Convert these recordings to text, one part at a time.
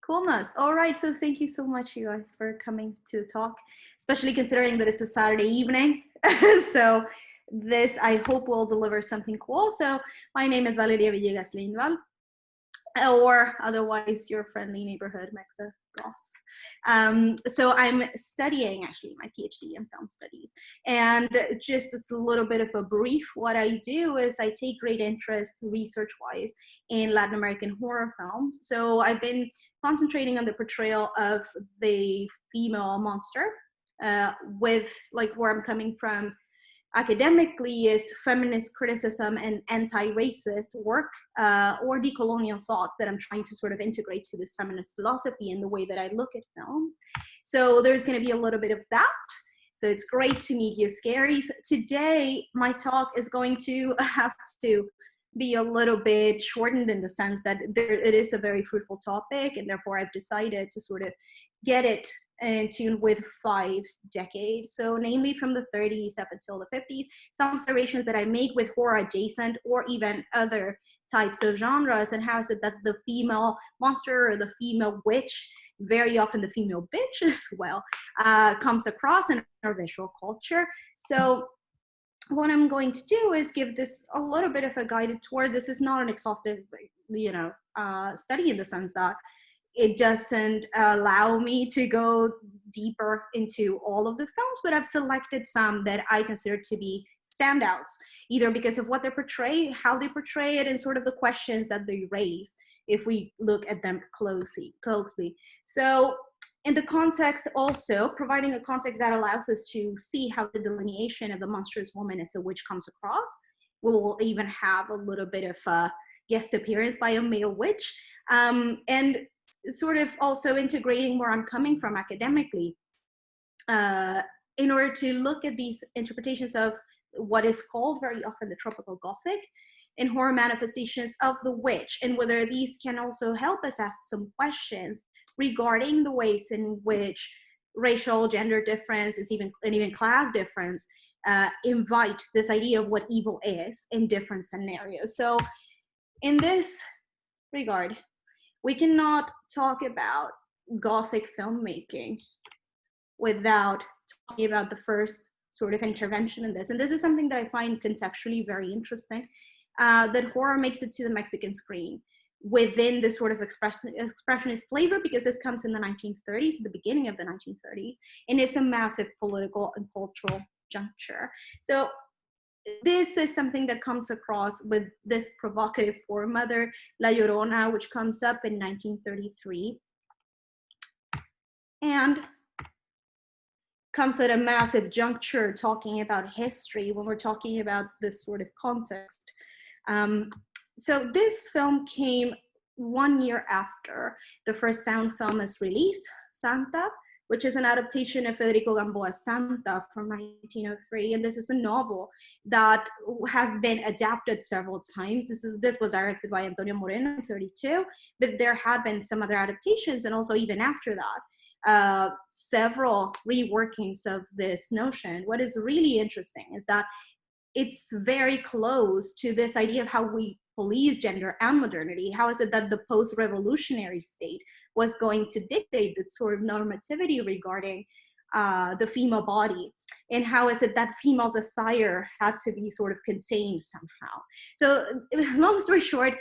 Coolness. All right. So thank you so much, you guys, for coming to the talk, especially considering that it's a Saturday evening. So this, I hope, will deliver something cool. So my name is Valeria Villegas Lindval, or otherwise your friendly neighborhood Mexa goth. So I'm studying actually my PhD in film studies, and just as a little bit of a brief, what I do is I take great interest research-wise in Latin American horror films. So I've been concentrating on the portrayal of the female monster, with like where I'm coming from academically is feminist criticism and anti-racist work, or decolonial thought that I'm trying to sort of integrate to this feminist philosophy in the way that I look at films. So there's going to be a little bit of that. So it's great to meet you, Scaries. Today, my talk is going to have to be a little bit shortened in the sense that it is a very fruitful topic, and therefore I've decided to sort of get it in tune with 5 decades, so namely from the 30s up until the 50s, some observations that I make with horror adjacent or even other types of genres, and how is it that the female monster or the female witch, very often the female bitch as well, comes across in our visual culture. So what I'm going to do is give this a little bit of a guided tour. This is not an exhaustive, study in the sense that it doesn't allow me to go deeper into all of the films, but I've selected some that I consider to be standouts, either because of what they portray, how they portray it, and sort of the questions that they raise if we look at them closely. So in the context also, providing a context that allows us to see how the delineation of the monstrous woman as a witch comes across. We will even have a little bit of a guest appearance by a male witch, and sort of also integrating where I'm coming from academically, in order to look at these interpretations of what is called very often the tropical Gothic and horror manifestations of the witch, and whether these can also help us ask some questions regarding the ways in which racial, gender difference, and even class difference invite this idea of what evil is in different scenarios. So in this regard, we cannot talk about Gothic filmmaking without talking about the first sort of intervention in this. And this is something that I find contextually very interesting, that horror makes it to the Mexican screen within this sort of expressionist flavor, because this comes in the 1930s, the beginning of the 1930s, and it's a massive political and cultural juncture. So this is something that comes across with this provocative foremother, La Llorona, which comes up in 1933, and comes at a massive juncture talking about history when we're talking about this sort of context. So this film came 1 year after the first sound film is released, Santa, which is an adaptation of Federico Gamboa's Santa from 1903. And this is a novel that has been adapted several times. This was directed by Antonio Moreno in 1932, but there had been some other adaptations, and also even after that, several reworkings of this notion. What is really interesting is that it's very close to this idea of how we police gender and modernity. How is it that the post-revolutionary state was going to dictate the sort of normativity regarding the female body? And how is it that female desire had to be sort of contained somehow? So long story short,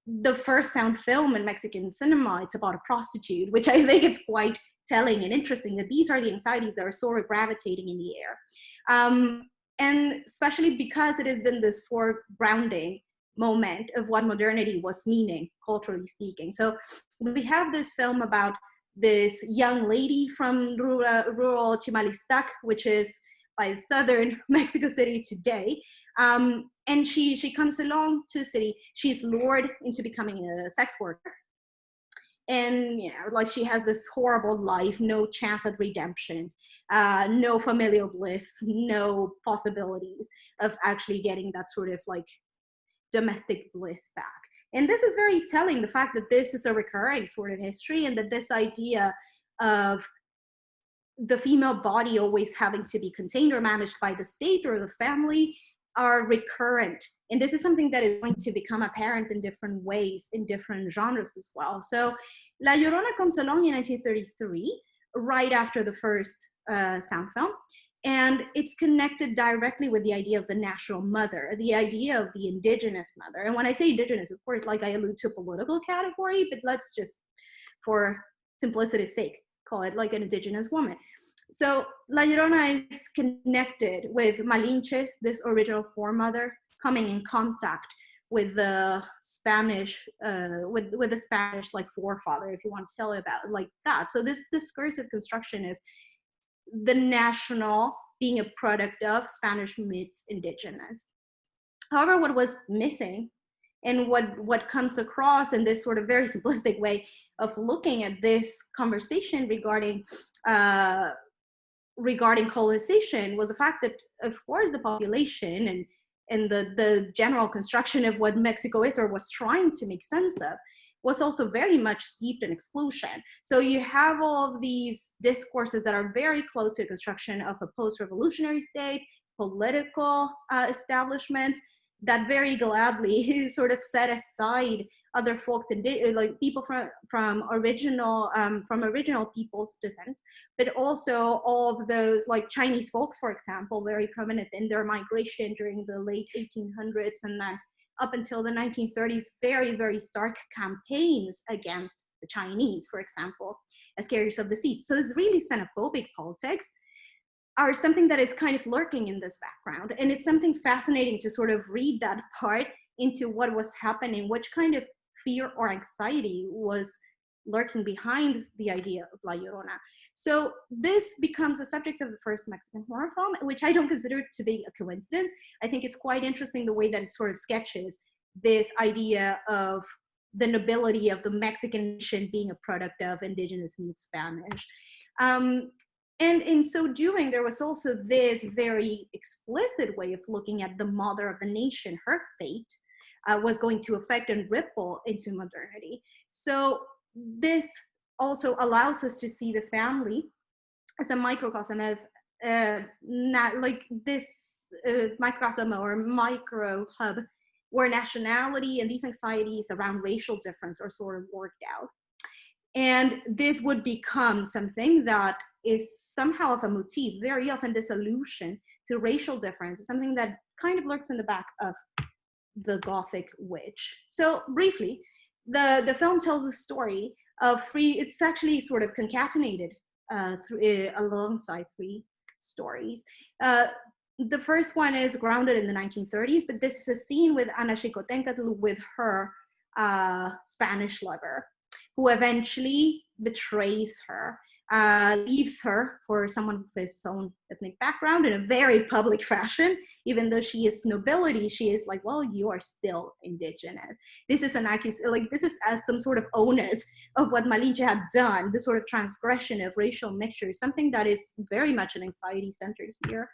the first sound film in Mexican cinema, it's about a prostitute, which I think is quite telling and interesting, that these are the anxieties that are sort of gravitating in the air. And especially because it is then this foregrounding moment of what modernity was meaning, culturally speaking. So we have this film about this young lady from rural Chimalistac, which is by southern Mexico City today. And she comes along to the city. She's lured into becoming a sex worker. And like she has this horrible life, no chance at redemption, no familial bliss, no possibilities of actually getting that sort of like domestic bliss back. And this is very telling, the fact that this is a recurring sort of history, and that this idea of the female body always having to be contained or managed by the state or the family are recurrent. And this is something that is going to become apparent in different ways, in different genres as well. So La Llorona comes along in 1933, right after the first sound film. And it's connected directly with the idea of the natural mother, the idea of the indigenous mother. And when I say indigenous, of course, like I allude to a political category, but let's just, for simplicity's sake, call it like an indigenous woman. So La Llorona is connected with Malinche, this original foremother, coming in contact with the Spanish, with the Spanish like forefather, if you want to tell it about it like that. So this discursive construction of the national being a product of Spanish meets indigenous. However, what was missing, and what comes across in this sort of very simplistic way of looking at this conversation regarding colonization, was the fact that, of course, the population and the general construction of what Mexico is or was trying to make sense of was also very much steeped in exclusion. So you have all of these discourses that are very close to the construction of a post-revolutionary state, political establishments that very gladly sort of set aside other folks, like people from original people's descent, but also all of those like Chinese folks, for example, very prominent in their migration during the late 1800s and then up until the 1930s, very, very stark campaigns against the Chinese, for example, as carriers of disease. So it's really xenophobic politics are something that is kind of lurking in this background. And it's something fascinating to sort of read that part into what was happening, which kind of fear or anxiety was lurking behind the idea of La Llorona. So this becomes the subject of the first Mexican horror film, which I don't consider to be a coincidence. I think it's quite interesting the way that it sort of sketches this idea of the nobility of the Mexican nation being a product of indigenous meets Spanish. And in so doing, there was also this very explicit way of looking at the mother of the nation. Her fate was going to affect and ripple into modernity. So this also allows us to see the family as a microcosm of like this microcosm or micro hub where nationality and these anxieties around racial difference are sort of worked out. And this would become something that is somehow of a motif. Very often this allusion to racial difference is something that kind of lurks in the back of the Gothic witch. So briefly, the film tells a story of three, it's actually sort of concatenated alongside three stories. The first one is grounded in the 1930s, but this is a scene with Ana Xicotencatl with her Spanish lover, who eventually betrays her, leaves her for someone with his own ethnic background in a very public fashion. Even though she is nobility, she is like, well, you are still indigenous. This is an like this is as some sort of onus of what Malinche had done, this sort of transgression of racial mixture, something that is very much an anxiety center here.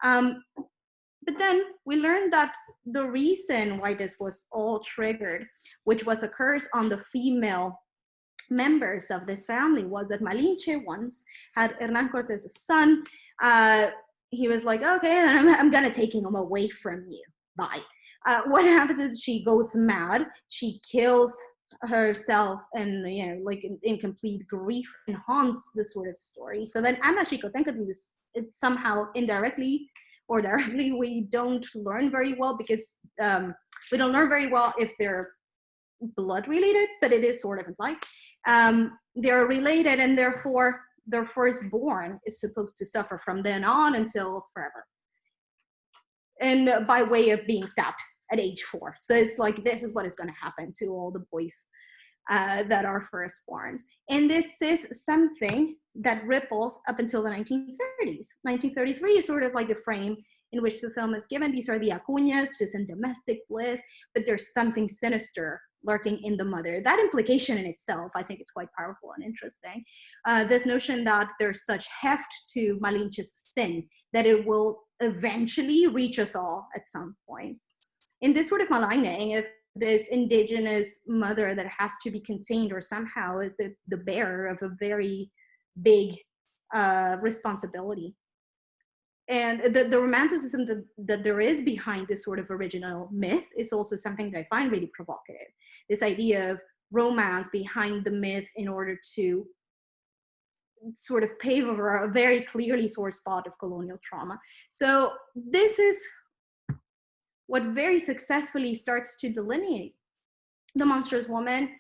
But then we learned that the reason why this was all triggered, which was a curse on the female members of this family, was that Malinche once had Hernan Cortez's son. He was like, okay, then I'm gonna take him away from you, bye. What happens is she goes mad, she kills herself, and like in complete grief, and haunts this sort of story. So then Ana Xicotencatl is somehow indirectly or directly, we don't learn very well, because we don't learn very well if they're blood related, but it is sort of implied. They're related, and therefore their firstborn is supposed to suffer from then on until forever, and by way of being stabbed at age 4. So it's like, this is what is going to happen to all the boys that are firstborns. And this is something that ripples up until the 1930s. 1933 is sort of like the frame in which the film is given. These are the Acuñas, just in domestic bliss, but there's something sinister lurking in the mother. That implication in itself, I think it's quite powerful and interesting. This notion that there's such heft to Malinche's sin that it will eventually reach us all at some point. In this sort of maligning of this indigenous mother that has to be contained, or somehow is the bearer of a very big responsibility. and the romanticism that there is behind this sort of original myth is also something that I find really provocative. This idea of romance behind the myth in order to sort of pave over a very clearly sore spot of colonial trauma. So this is what very successfully starts to delineate the monstrous woman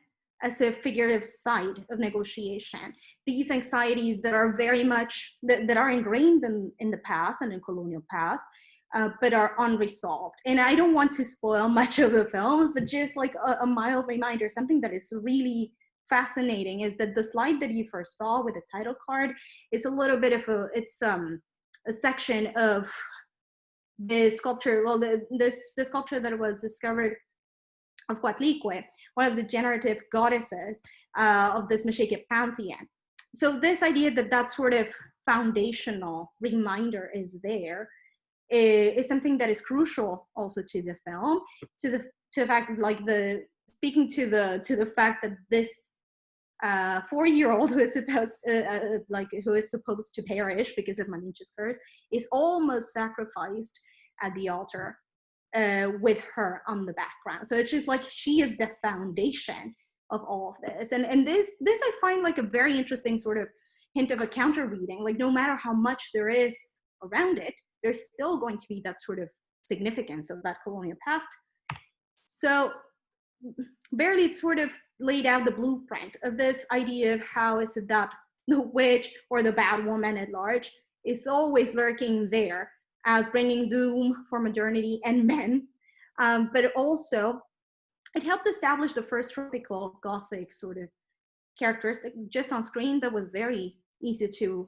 as a figurative side of negotiation. These anxieties that are very much, that are ingrained in the past and in colonial past, but are unresolved. And I don't want to spoil much of the films, but just like a mild reminder, something that is really fascinating is that the slide that you first saw with the title card is a little bit of a section of the sculpture, well, the sculpture that was discovered of Coatlicue, one of the generative goddesses of this Mexican pantheon. So this idea that that sort of foundational reminder is there is something that is crucial also to the film, to the fact, like speaking to the fact that this 4-year-old who is supposed to perish because of Malinche's curse is almost sacrificed at the altar with her on the background. So it's just like she is the foundation of all of this. And this I find like a very interesting sort of hint of a counter reading. Like no matter how much there is around it, there's still going to be that sort of significance of that colonial past. So barely it sort of laid out the blueprint of this idea of how is it that the witch or the bad woman at large is always lurking there as bringing doom for modernity and men. But also it helped establish the first tropical Gothic sort of characteristic just on screen that was very easy to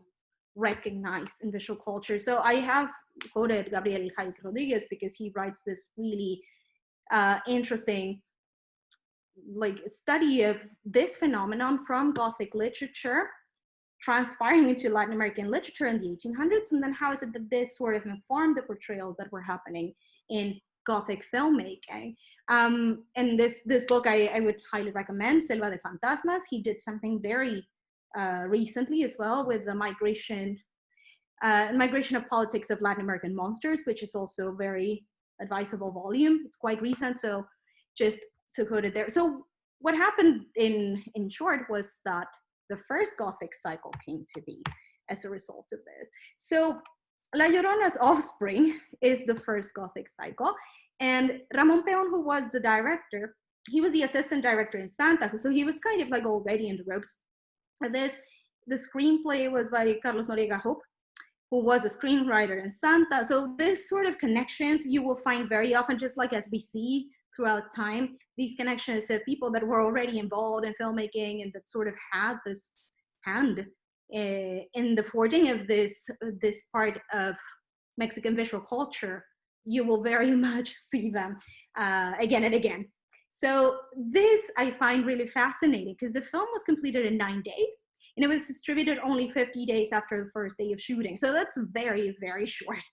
recognize in visual culture. So I have quoted Gabriel Rodriguez because he writes this really interesting like study of this phenomenon from Gothic literature transpiring into Latin American literature in the 1800s, and then how is it that this sort of informed the portrayals that were happening in Gothic filmmaking. And this book I would highly recommend, Selva de Fantasmas. He did something very recently as well with the migration of politics of Latin American monsters, which is also a very advisable volume. It's quite recent, so just to quote it there. So what happened in short was that the first Gothic cycle came to be as a result of this. So La Llorona's offspring is the first Gothic cycle, and Ramon Peon, who was the director, he was the assistant director in Santa, so he was kind of like already in the ropes for this. The screenplay was by Carlos Noriega Hope, who was a screenwriter in Santa. So this sort of connections you will find very often, just like as we see throughout time, these connections of people that were already involved in filmmaking and that sort of had this hand in the forging of this part of Mexican visual culture. You will very much see them again and again. So this I find really fascinating because the film was completed in 9 days and it was distributed only 50 days after the first day of shooting. So that's very, very short.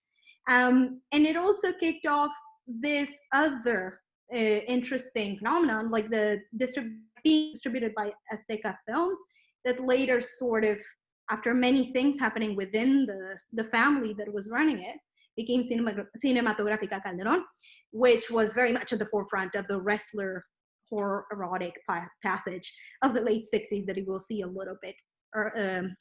And it also kicked off this other interesting phenomenon, like the being distributed by Azteca Films, that later sort of, after many things happening within the family that was running it, became Cinematográfica Calderón, which was very much at the forefront of the wrestler horror erotic passage of the late 60s that you will see a little bit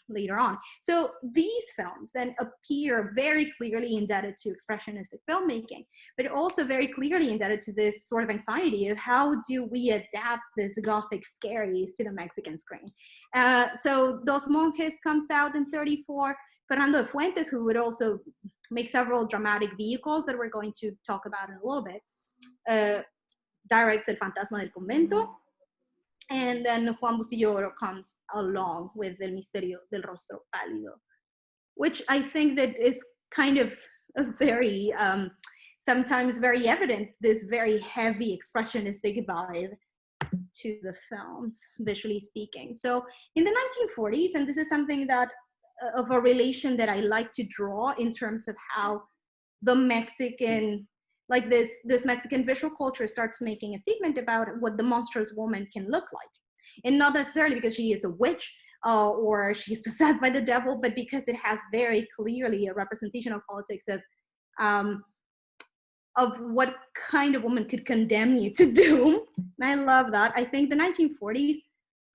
later on. So these films then appear very clearly indebted to expressionistic filmmaking, but also very clearly indebted to this sort of anxiety of how do we adapt this Gothic scaries to the Mexican screen. So Dos Monjes comes out in 34. Fernando de Fuentes, who would also make several dramatic vehicles that we're going to talk about in a little bit, directs El Fantasma del Convento. And then Juan Bustillo Oro comes along with El Misterio del Rostro Pálido, which I think that is kind of a very, sometimes very evident, this very heavy expressionistic vibe to the films, visually speaking. So in the 1940s, and this is something that of a relation that I like to draw in terms of how the Mexican, like this Mexican visual culture starts making a statement about what the monstrous woman can look like. And not necessarily because she is a witch, or she's possessed by the devil, but because it has very clearly a representation of politics of what kind of woman could condemn you to doom. And I love that. I think the 1940s,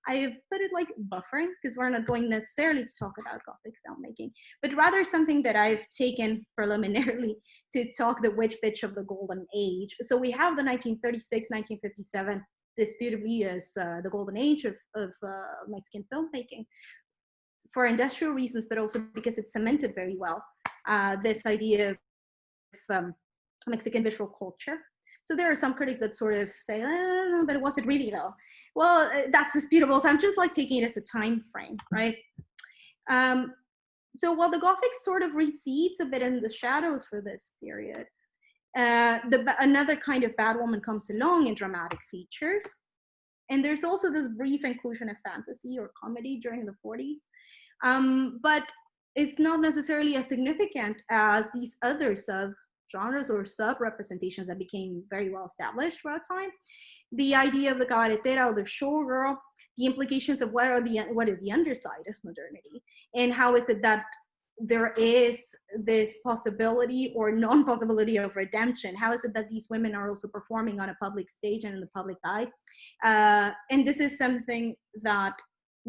I put it like buffering, because we're not going necessarily to talk about Gothic filmmaking, but rather something that I've taken preliminarily to talk the witch bitch of the golden age. So we have the 1936, 1957, disputably as the golden age of Mexican filmmaking for industrial reasons, but also because it cemented very well this idea of Mexican visual culture. So there are some critics that sort of say, but was it really though? Well, that's disputable. So I'm just like taking it as a time frame, right? So while the Gothic sort of recedes a bit in the shadows for this period, another kind of bad woman comes along in dramatic features. And there's also this brief inclusion of fantasy or comedy during the 40s. But it's not necessarily as significant as these other sub-genres or sub-representations that became very well established throughout time. The idea of the cabaretera or the showgirl, the implications of what is the underside of modernity, and how is it that there is this possibility or non-possibility of redemption? How is it that these women are also performing on a public stage and in the public eye? And this is something that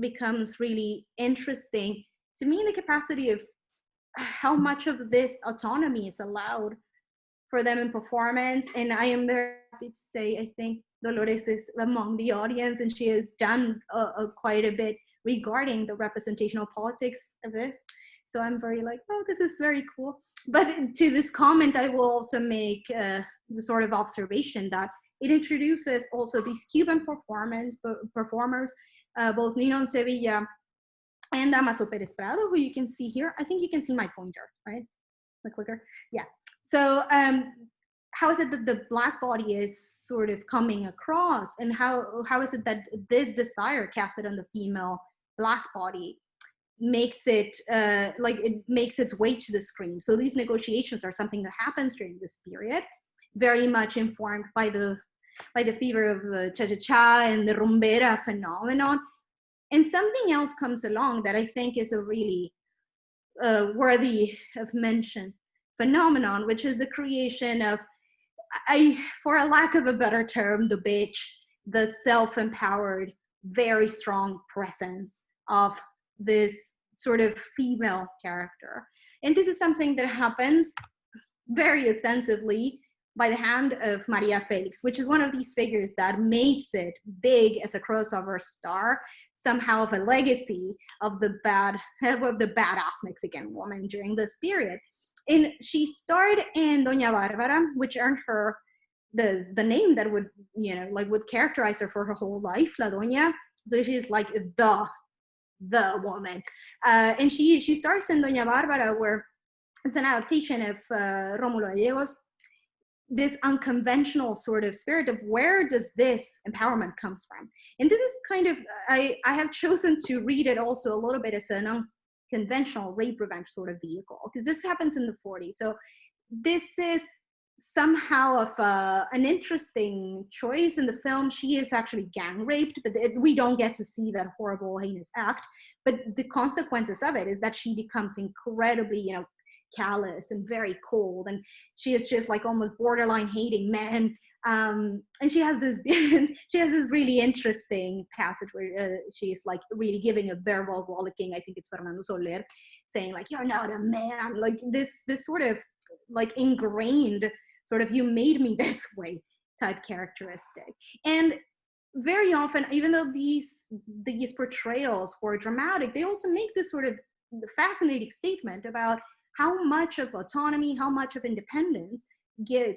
becomes really interesting to me in the capacity of how much of this autonomy is allowed for them in performance. And I am very happy to say, I think Dolores is among the audience, and she has done quite a bit regarding the representational politics of this. So I'm very like, oh, this is very cool. But to this comment, I will also make the sort of observation that it introduces also these Cuban performers, both Ninon Sevilla and Damaso Perez Prado, who you can see here. I think you can see my pointer, right? The clicker, yeah. So how is it that the Black body is sort of coming across, and how is it that this desire casted on the female Black body makes it like it makes its way to the screen? So these negotiations are something that happens during this period, very much informed by the fever of the cha-cha-cha and the rumbera phenomenon. And something else comes along that I think is a really worthy of mention phenomenon, which is the creation of, for a lack of a better term, the bitch, the self-empowered, very strong presence of this sort of female character. And this is something that happens very extensively by the hand of Maria Felix, which is one of these figures that makes it big as a crossover star, somehow of a legacy of the badass Mexican woman during this period. And she starred in Doña Bárbara, which earned her the name that would, would characterize her for her whole life, La Doña. So she's like the woman. And she stars in Doña Bárbara, where it's an adaptation of Rómulo Gallegos, this unconventional sort of spirit of where does this empowerment comes from. And this is kind of, I have chosen to read it also a little bit as an unconventional rape revenge sort of vehicle, because this happens in the 40s. So this is somehow of an interesting choice in the film. She is actually gang raped, but we don't get to see that horrible, heinous act. But the consequences of it is that she becomes incredibly, callous and very cold, and she is just like almost borderline hating men. And she has this really interesting passage where she's like really giving a verbal rollicking, I think it's Fernando Soler, saying like, you're not a man, like this sort of like ingrained sort of you made me this way type characteristic. And very often, even though these portrayals were dramatic, they also make this sort of fascinating statement about how much of autonomy, how much of independence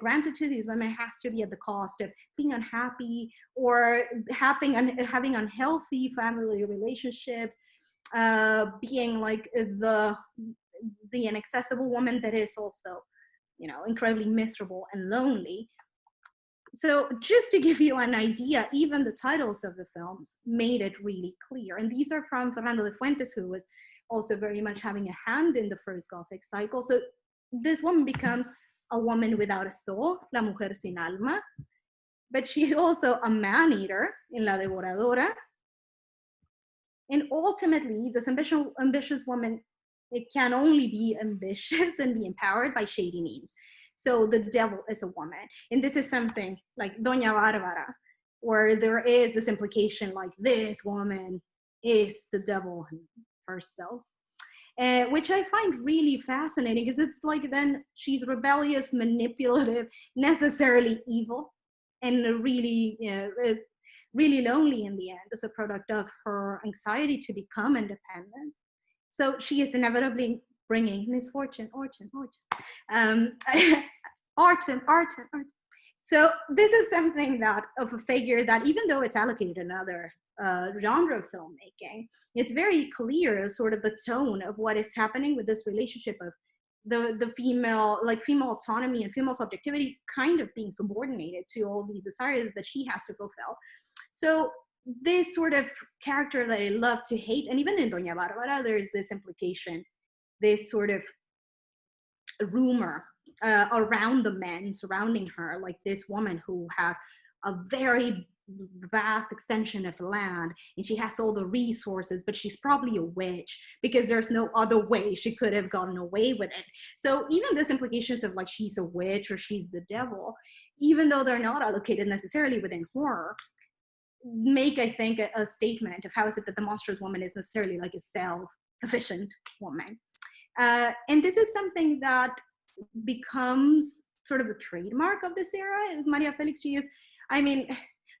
granted to these women has to be at the cost of being unhappy or having unhealthy family relationships, being like the inaccessible woman that is also, incredibly miserable and lonely. So just to give you an idea, even the titles of the films made it really clear. And these are from Fernando de Fuentes, who was also very much having a hand in the first Gothic cycle. So this woman becomes a woman without a soul, la mujer sin alma, but she's also a man-eater in La Devoradora. And ultimately, this ambitious woman, it can only be ambitious and be empowered by shady means. So the devil is a woman. And this is something like Doña Bárbara, where there is this implication like this woman is the devil herself. Which I find really fascinating, because it's like then she's rebellious, manipulative, necessarily evil, and really, really lonely in the end as a product of her anxiety to become independent. So she is inevitably bringing misfortune, um, Orton. So this is something that of a figure that, even though it's allocated another genre of filmmaking, it's very clear sort of the tone of what is happening with this relationship of the female, like female autonomy and female subjectivity kind of being subordinated to all these desires that she has to fulfill. So this sort of character that I love to hate, and even in Doña Bárbara, there's this implication, this sort of rumor around the men surrounding her, like this woman who has a very vast extension of land and she has all the resources, but she's probably a witch because there's no other way she could have gotten away with it. So even this implications of like she's a witch or she's the devil, even though they're not allocated necessarily within horror, make, I think, a statement of how is it that the monstrous woman is necessarily like a self-sufficient woman. And this is something that becomes sort of the trademark of this era. Maria Felix, she is, I mean,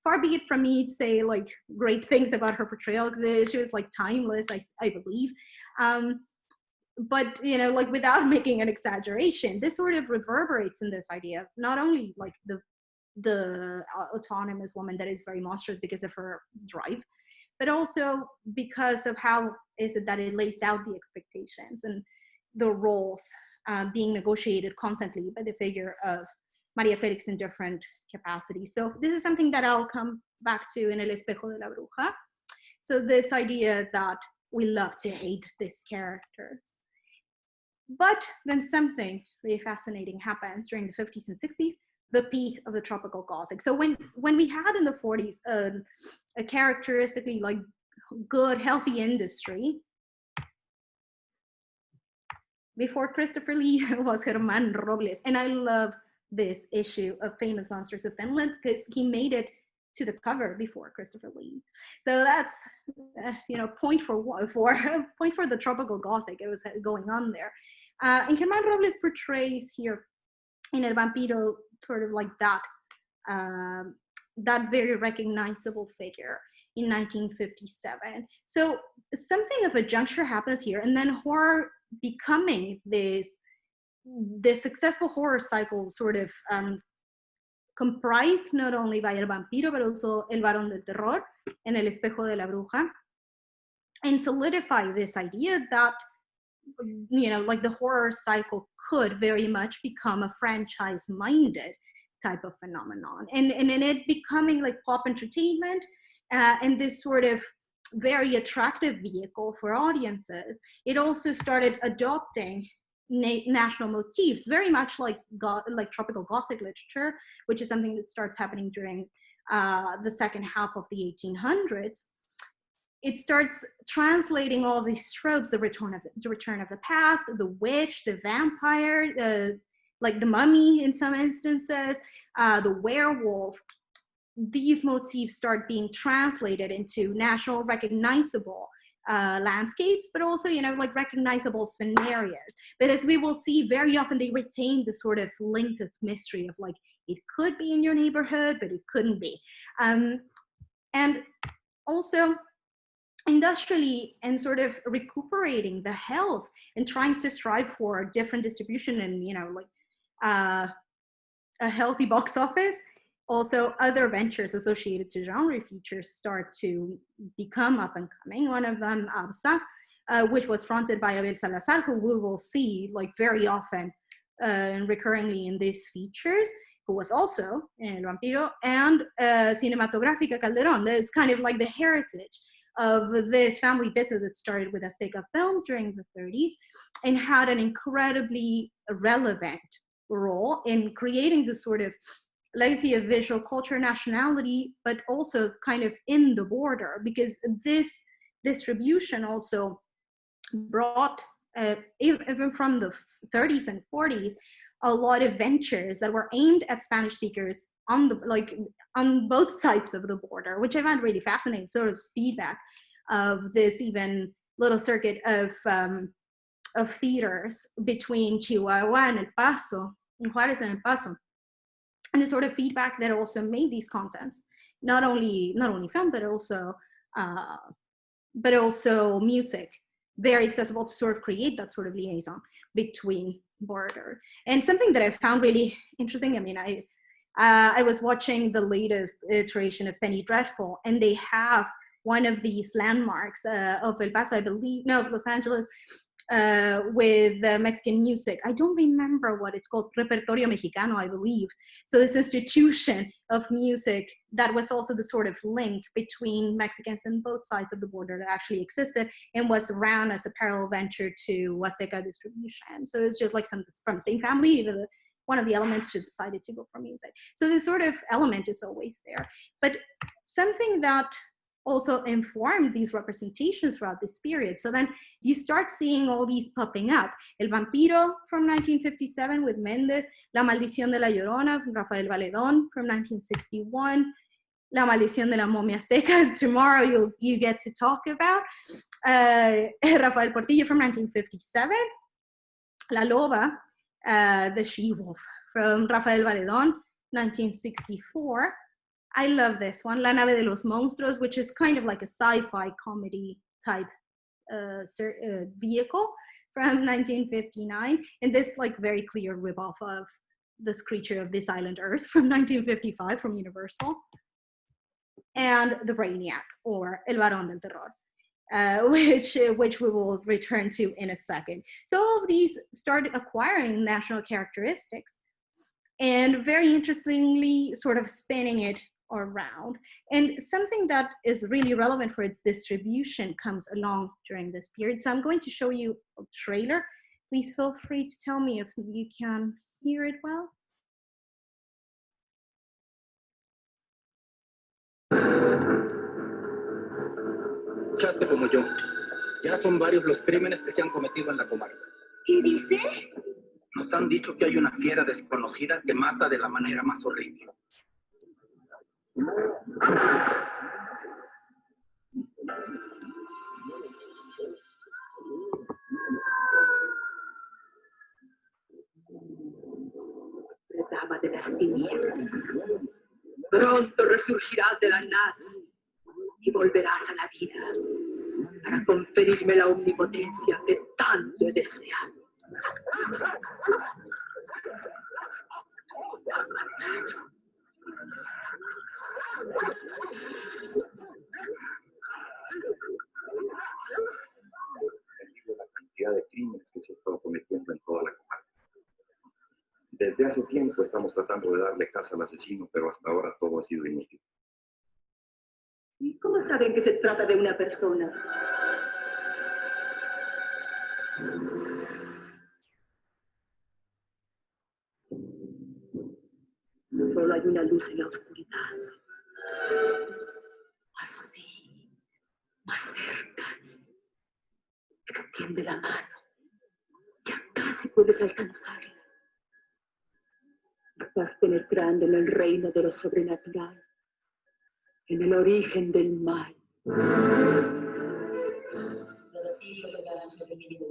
far be it from me to say like great things about her portrayal, because she was like timeless, I believe. But, you know, like without making an exaggeration, this sort of reverberates in this idea of not only like the autonomous woman that is very monstrous because of her drive, but also because of how is it that it lays out the expectations and the roles being negotiated constantly by the figure of Maria Felix in different capacities. So this is something that I'll come back to in El Espejo de la Bruja. So this idea that we love to hate these characters. But then something really fascinating happens during the 50s and 60s, the peak of the tropical Gothic. So when we had in the 40s a characteristically like good, healthy industry, before Christopher Lee was Germán Robles. And I love this issue of Famous Monsters of Finland because he made it to the cover before Christopher Lee. So that's, you know, point for the tropical Gothic. It was going on there. And Germán Robles portrays here in El Vampiro sort of like that, that very recognizable figure in 1957. So something of a juncture happens here, and then horror becoming this successful horror cycle sort of comprised not only by El Vampiro, but also El Varón del Terror and El Espejo de la Bruja, and solidify this idea that, you know, like the horror cycle could very much become a franchise-minded type of phenomenon, and in it becoming like pop entertainment and this sort of very attractive vehicle for audiences. It also started adopting national motifs, very much like tropical Gothic literature, which is something that starts happening during the second half of the 1800s. It starts translating all these tropes: the return of the past, the witch, the vampire, like the mummy in some instances, the werewolf. These motifs start being translated into national recognizable landscapes, but also, you know, like recognizable scenarios. But as we will see, very often they retain the sort of link of mystery of like, it could be in your neighborhood, but it couldn't be. And also industrially, and sort of recuperating the health and trying to strive for different distribution and, you know, like a healthy box office. Also, other ventures associated to genre features start to become up and coming. One of them, ABSA, which was fronted by Abel Salazar, who we will see like very often and recurringly in these features, who was also in El Vampiro, and Cinematográfica Calderón. That is kind of like the heritage of this family business that started with Azteca Films during the 30s and had an incredibly relevant role in creating the sort of legacy of visual culture, nationality, but also kind of in the border, because this distribution also brought, even from the 30s and 40s, a lot of ventures that were aimed at Spanish speakers on on both sides of the border, which I found really fascinating. Sort of feedback of this even little circuit of theaters between Chihuahua and El Paso, in Juarez and El Paso, and the sort of feedback that also made these contents not only film but also music very accessible to sort of create that sort of liaison between border. And something that I found really interesting, I mean, I was watching the latest iteration of Penny Dreadful, and they have one of these landmarks of El Paso, I believe, no, of Los Angeles, with Mexican music. I don't remember what it's called, Repertorio Mexicano, I believe. So this institution of music that was also the sort of link between Mexicans on both sides of the border that actually existed and was around as a parallel venture to Huasteca distribution. So it's just like some from the same family, one of the elements just decided to go for music. So this sort of element is always there. But something that also informed these representations throughout this period. So then you start seeing all these popping up. El Vampiro from 1957 with Méndez, La Maldición de la Llorona from Rafael Valedón from 1961, La Maldición de la Momia Azteca, tomorrow you get to talk about, Rafael Portillo from 1957, La Loba, the She-Wolf from Rafael Valedón, 1964. I love this one, La Nave de los Monstruos, which is kind of like a sci-fi comedy type vehicle from 1959. And this like very clear ripoff of This Creature of This Island Earth from 1955 from Universal. And The Brainiac, or El Varón del Terror, which we will return to in a second. So all of these started acquiring national characteristics and very interestingly sort of spinning it around. And something that is really relevant for its distribution comes along during this period. So I'm going to show you a trailer. Please feel free to tell me if you can hear it well. Chaste como yo. Ya son varios los crímenes que se han cometido en la comarca. ¿Qué dice? Nos han dicho que hay una fiera desconocida que mata de la manera más horrible. Dama de las tinieblas. Pronto resurgirás de la nada y volverás a la vida para conferirme la omnipotencia que tanto he deseado. La cantidad de crímenes que se están cometiendo en toda la comarca. Desde hace tiempo estamos tratando de darle caza al asesino, pero hasta ahora todo ha sido inútil. ¿Y cómo saben que se trata de una persona? Solo hay una luz en la oscuridad. Así, más cerca. Extiende la mano. Ya casi puedes alcanzarla. Estás penetrando en el reino de lo sobrenatural, en el origen del mal. Los siglos han sobrevivido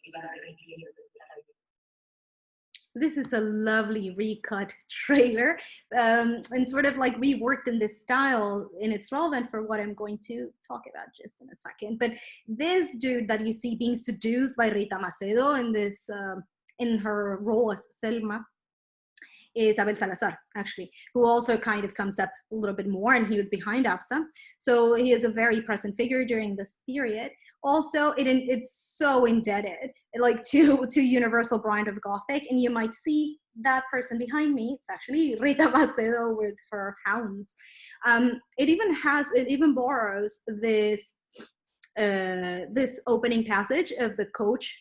y van a requerir. This is a lovely recut trailer and sort of like reworked in this style, and it's relevant for what I'm going to talk about just in a second. But this dude that you see being seduced by Rita Macedo in this in her role as Selma is Abel Salazar, actually, who also kind of comes up a little bit more, and he was behind APSA. So he is a very present figure during this period. Also, it's so indebted, like to Universal brand of Gothic, and you might see that person behind me. It's actually Rita Macedo with her hounds. It even borrows this this opening passage of the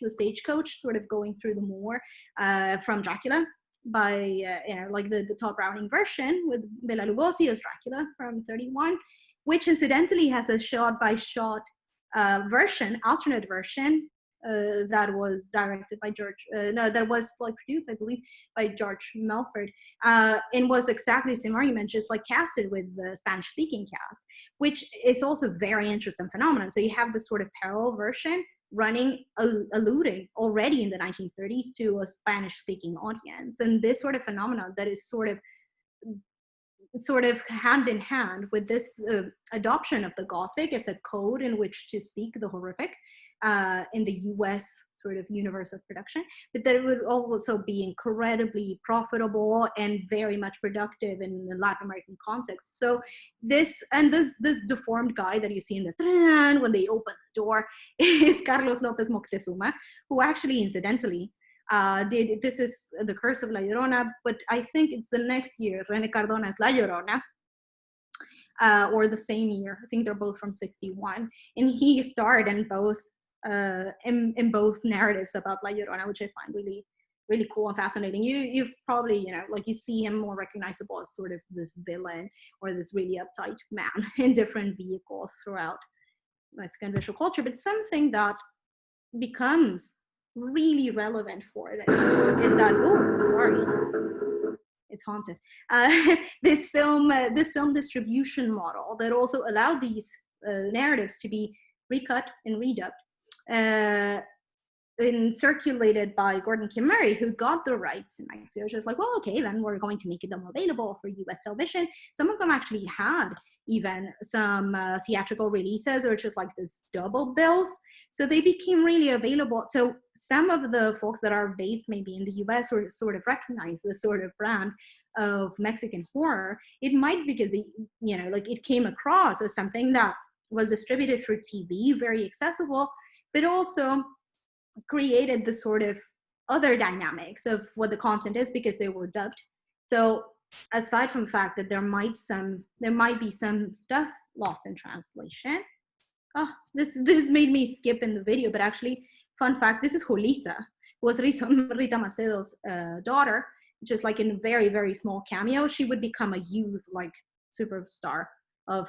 stagecoach, sort of going through the moor from Dracula by like the Todd Browning version with Bela Lugosi as Dracula from 31, which incidentally has a shot-by-shot alternate version that was directed by that was like produced, I believe, by George Melford, and was exactly the same argument, just like casted with the Spanish-speaking cast, which is also very interesting phenomenon. So you have this sort of parallel version running, alluding already in the 1930s to a Spanish-speaking audience, and this sort of phenomenon that is sort of hand in hand with this adoption of the Gothic as a code in which to speak the horrific in the US sort of universe of production, but that it would also be incredibly profitable and very much productive in the Latin American context. So this deformed guy that you see in the tren when they open the door is Carlos López Moctezuma, who actually incidentally this is The Curse of La Llorona, but I think it's the next year, René Cardona's La Llorona, or the same year. I think they're both from '61, and he starred in both narratives about La Llorona, which I find really, really cool and fascinating. You've probably, like you see him more recognizable as sort of this villain or this really uptight man in different vehicles throughout Mexican visual culture, but something that becomes really relevant for this is that, it's haunted. This film distribution model that also allowed these narratives to be recut and redubbed and circulated by Gordon Kim Murray, who got the rights in Mexico. Just like, well, okay, then we're going to make them available for US television. Some of them actually had even some theatrical releases, or just like this double bills. So they became really available. So some of the folks that are based maybe in the US or sort of recognize this sort of brand of Mexican horror, it might be because it came across as something that was distributed through TV, very accessible, but also created the sort of other dynamics of what the content is because they were dubbed. So aside from the fact that there might be some stuff lost in translation. Oh, this made me skip in the video, but actually, fun fact, this is Julissa, who was Rita Macedo's daughter, just like in a very, very small cameo. She would become a youth like superstar of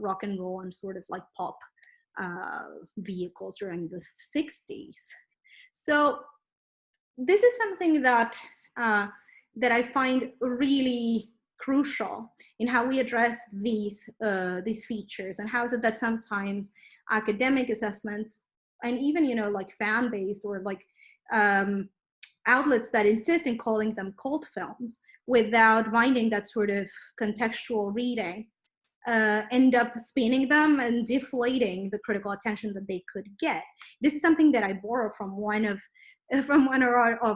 rock and roll and sort of like pop vehicles during the 60s. So this is something that I find really crucial in how we address these features, and how is it that sometimes academic assessments and even like fan-based or like outlets that insist in calling them cult films without minding that sort of contextual reading end up spinning them and deflating the critical attention that they could get. This is something that I borrow from one of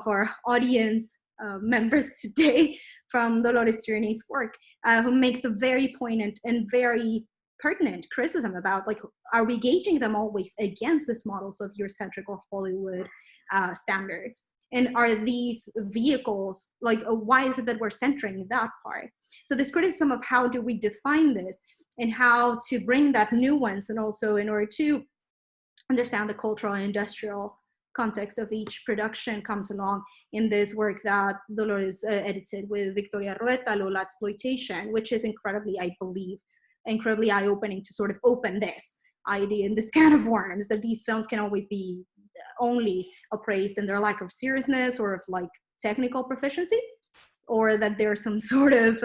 our audience members today, from Dolores Tierney's work, who makes a very poignant and very pertinent criticism about, like, are we gauging them always against this models of Eurocentric or Hollywood standards? And are these vehicles, like, why is it that we're centering that part? So this criticism of how do we define this and how to bring that nuance, and also in order to understand the cultural and industrial context of each production, comes along in this work that Dolores edited with Victoria Rueta, Lola Exploitation, which is incredibly, I believe, incredibly eye-opening to sort of open this idea and this can of worms that these films can always be only appraised in their lack of seriousness or of like technical proficiency, or that there's some sort of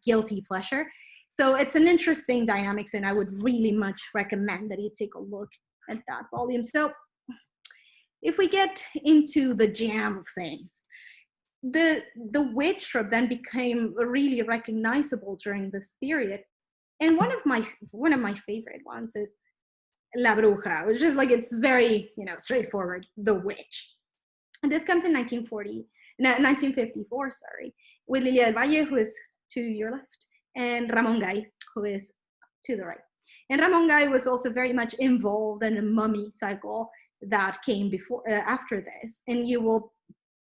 guilty pleasure. So it's an interesting dynamics, and I would really much recommend that you take a look at that volume. So if we get into the jam of things, the witch trope then became really recognizable during this period. And one of my favorite ones is La Bruja, which is like, it's very, straightforward, the witch. And this comes in 1954, with Lilia del Valle, who is to your left, and Ramon Gay, who is to the right. And Ramon Gay was also very much involved in a mummy cycle that came after this. And you will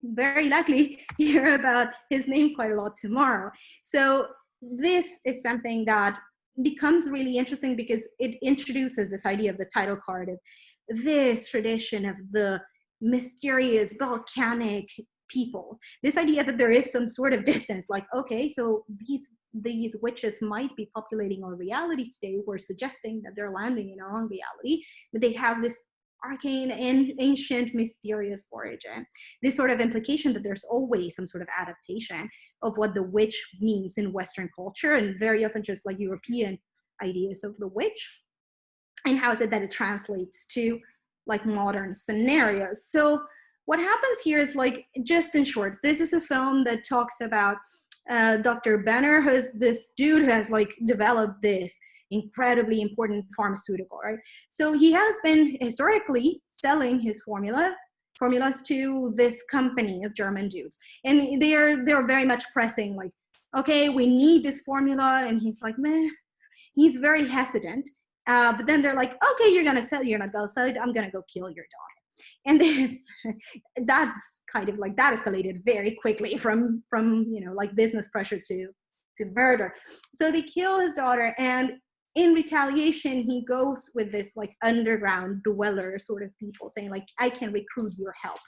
very likely hear about his name quite a lot tomorrow. So this is something that becomes really interesting because it introduces this idea of the title card of this tradition of the mysterious volcanic peoples. This idea that there is some sort of distance, like, okay, so these witches might be populating our reality today. We're suggesting that they're landing in our own reality, but they have this arcane and ancient mysterious origin. This sort of implication that there's always some sort of adaptation of what the witch means in Western culture, and very often just like European ideas of the witch, and how is it that it translates to like modern scenarios. So what happens here is, like, just in short, this is a film that talks about Dr. Benner, who's this dude who has like developed this incredibly important pharmaceutical, right? So he has been historically selling his formulas to this company of German dudes, and they're very much pressing like, okay, we need this formula, and he's like, meh. He's very hesitant, but then they're like, okay, you're gonna sell, you're not gonna sell it, I'm gonna go kill your daughter. And then that's kind of like, that escalated very quickly from like business pressure to murder. So they kill his daughter, and in retaliation, he goes with this like underground dweller sort of people saying like, I can recruit your help,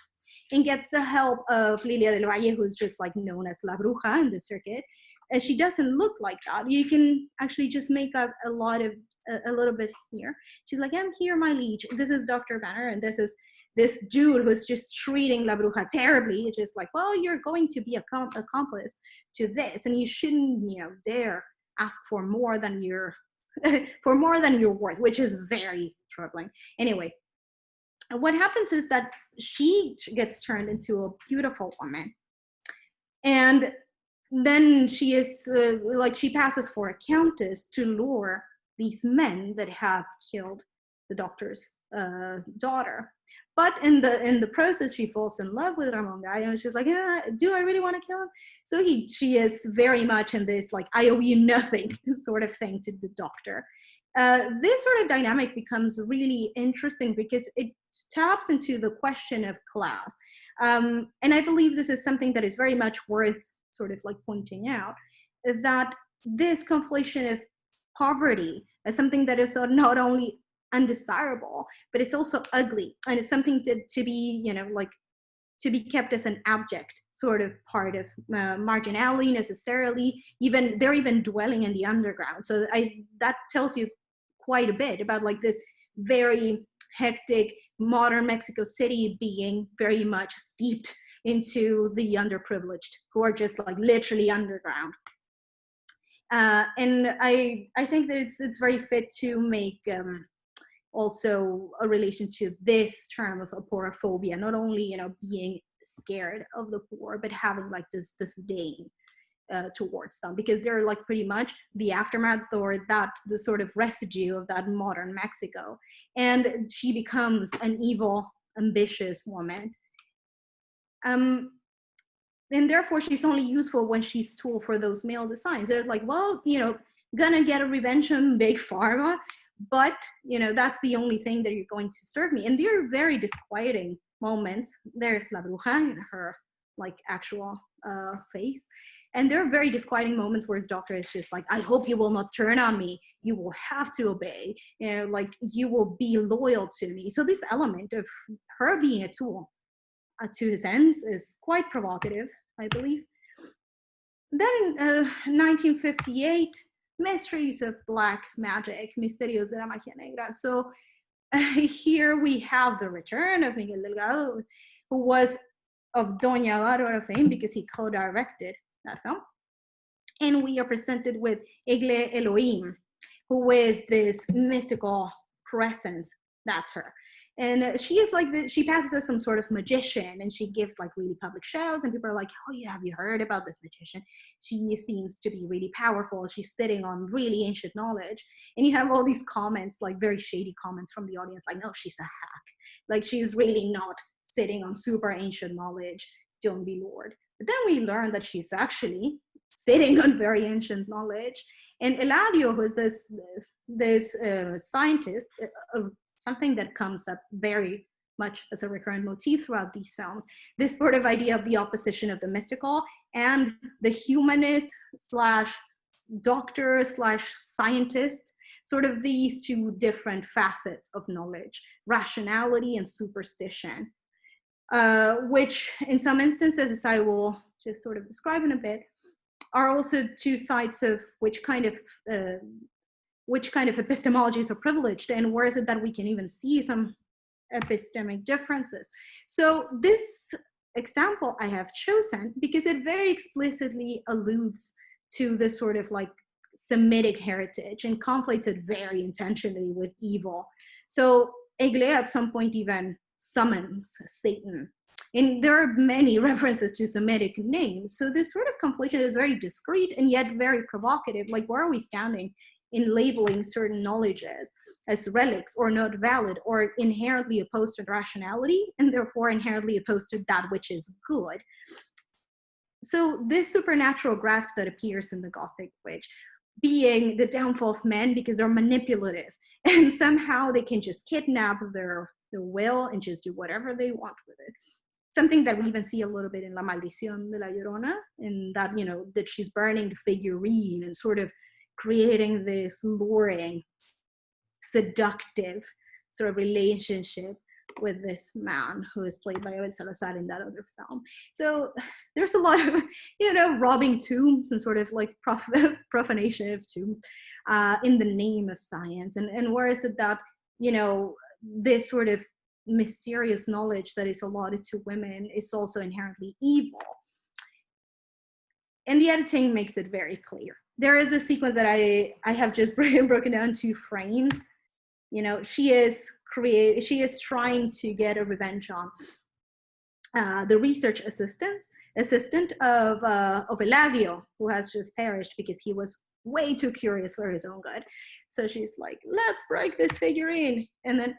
and gets the help of Lilia del Valle, who's just like known as La Bruja in the circuit. And she doesn't look like that. You can actually just make up a little bit here. She's like, I'm here, my liege. This is Dr. Banner, and this is this dude who's just treating La Bruja terribly. It's just like, well, you're going to be accomplice to this, and you shouldn't, dare ask for more than you're worth, which is very troubling. Anyway, what happens is that she gets turned into a beautiful woman, and then she is she passes for a countess to lure these men that have killed the doctor's daughter. But in the process, she falls in love with Ramon Guy, and she's like, do I really want to kill him? So she is very much in this like, I owe you nothing sort of thing to the doctor. This sort of dynamic becomes really interesting because it taps into the question of class. And I believe this is something that is very much worth sort of like pointing out, that this conflation of poverty as something that is not only undesirable, but it's also ugly, and it's something to be to be kept as an abject sort of part of marginality necessarily. They're even dwelling in the underground, so that tells you quite a bit about like this very hectic modern Mexico City being very much steeped into the underprivileged, who are just like literally underground. And I think that it's very fit to make also a relation to this term of aporophobia, not only being scared of the poor, but having like this disdain towards them, because they're like pretty much the aftermath, or the sort of residue of that modern Mexico. And she becomes an evil, ambitious woman. And therefore she's only useful when she's tool for those male designs. They're like, well, gonna get a revenge on big pharma, but that's the only thing that you're going to serve me. And they're very disquieting moments. There's La Bruja in her like actual face, and there are very disquieting moments where the doctor is just like, I hope you will not turn on me, you will have to obey, like you will be loyal to me. So this element of her being a tool to his ends is quite provocative, I believe. Then 1958, Mysteries of Black Magic, Misterios de la Magia Negra. So here we have the return of Miguel Delgado, who was of Doña Bárbara fame because he co-directed that film. And we are presented with Egle Elohim, who is this mystical presence. That's her. And she is like, she passes as some sort of magician, and she gives like really public shows, and people are like, oh yeah, have you heard about this magician? She seems to be really powerful. She's sitting on really ancient knowledge. And you have all these comments, like very shady comments from the audience, like, no, she's a hack. Like, she's really not sitting on super ancient knowledge, don't be lured. But then we learn that she's actually sitting on very ancient knowledge. And Eladio, who is this scientist, something that comes up very much as a recurrent motif throughout these films, this sort of idea of the opposition of the mystical and the humanist slash doctor slash scientist, sort of these two different facets of knowledge, rationality and superstition. which in some instances, as I will just sort of describe in a bit, are also two sides of which kind of epistemologies are privileged, and where is it that we can even see some epistemic differences. So this example I have chosen because it very explicitly alludes to the sort of like Semitic heritage and conflates it very intentionally with evil. So Egle at some point even summons Satan. And there are many references to Semitic names. So this sort of conflation is very discreet and yet very provocative. Like, where are we standing in labeling certain knowledges as relics or not valid or inherently opposed to rationality and therefore inherently opposed to that which is good? So this supernatural grasp that appears in the Gothic witch being the downfall of men because they're manipulative and somehow they can just kidnap their will and just do whatever they want with it. Something that we even see a little bit in La Maldición de la Llorona, in that, you know, that she's burning the figurine and sort of creating this luring, seductive sort of relationship with this man who is played by Abel Salazar in that other film. So there's a lot of, you know, robbing tombs and sort of like profanation of tombs in the name of science. And where is it that, you know, this sort of mysterious knowledge that is allotted to women is also inherently evil? And the editing makes it very clear. There is a sequence that I have just broken down to frames. You know, she is trying to get a revenge on the research assistant of Eladio, who has just perished because he was way too curious for his own good. So she's like, let's break this figurine. And then,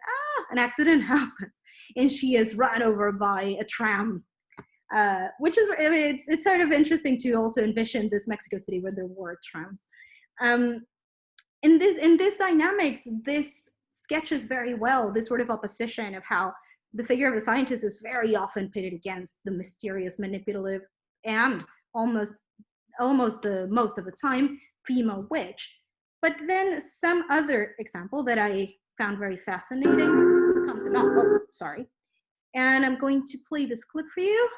an accident happens. And she is run over by a tram, which is, I mean, it's sort of interesting to also envision this Mexico City where there were trams. In this dynamics, this sketches very well this sort of opposition of how the figure of the scientist is very often pitted against the mysterious, manipulative, and almost the most of the time female witch. But then some other example that I found very fascinating comes along. Oh, sorry. And I'm going to play this clip for you.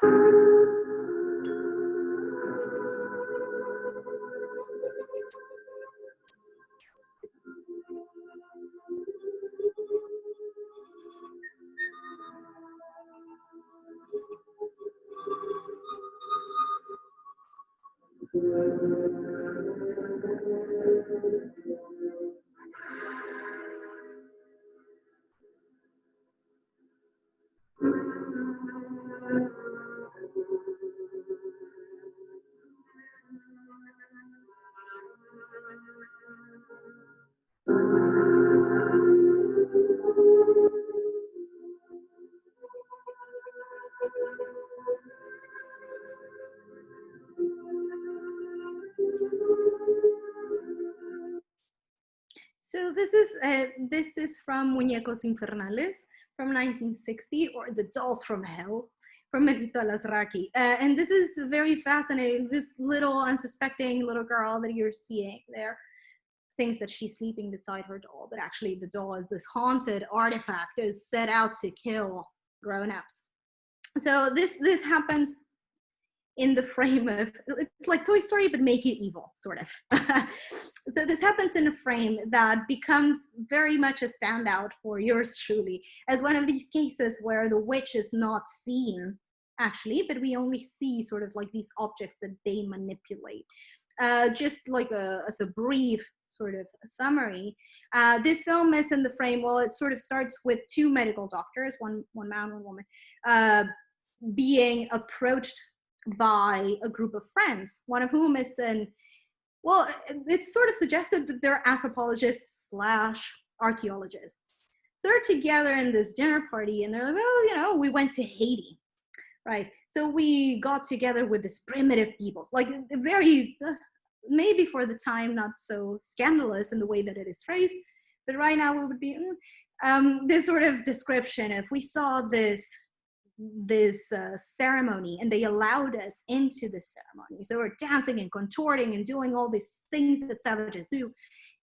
So this is from Muñecos Infernales from 1960, or The Dolls from Hell from Merito Alasraqui. And this is very fascinating. This little unsuspecting little girl that you're seeing there thinks that she's sleeping beside her doll, but actually the doll is this haunted artifact that is set out to kill grown-ups. So this happens in the frame of, it's like Toy Story, but make it evil, sort of. So this happens in a frame that becomes very much a standout for yours truly as one of these cases where the witch is not seen, actually, but we only see sort of like these objects that they manipulate. Just like as a brief sort of summary, this film is in the frame, well, it sort of starts with two medical doctors, one man, one woman, being approached by a group of friends, one of whom is well, it's sort of suggested that they're anthropologists / archaeologists. So they're together in this dinner party and they're like, oh, you know, we went to Haiti, right? So we got together with this primitive peoples, like very, maybe for the time, not so scandalous in the way that it is phrased, but right now it would be this sort of description of, we saw this ceremony and they allowed us into the ceremony. So we're dancing and contorting and doing all these things that savages do.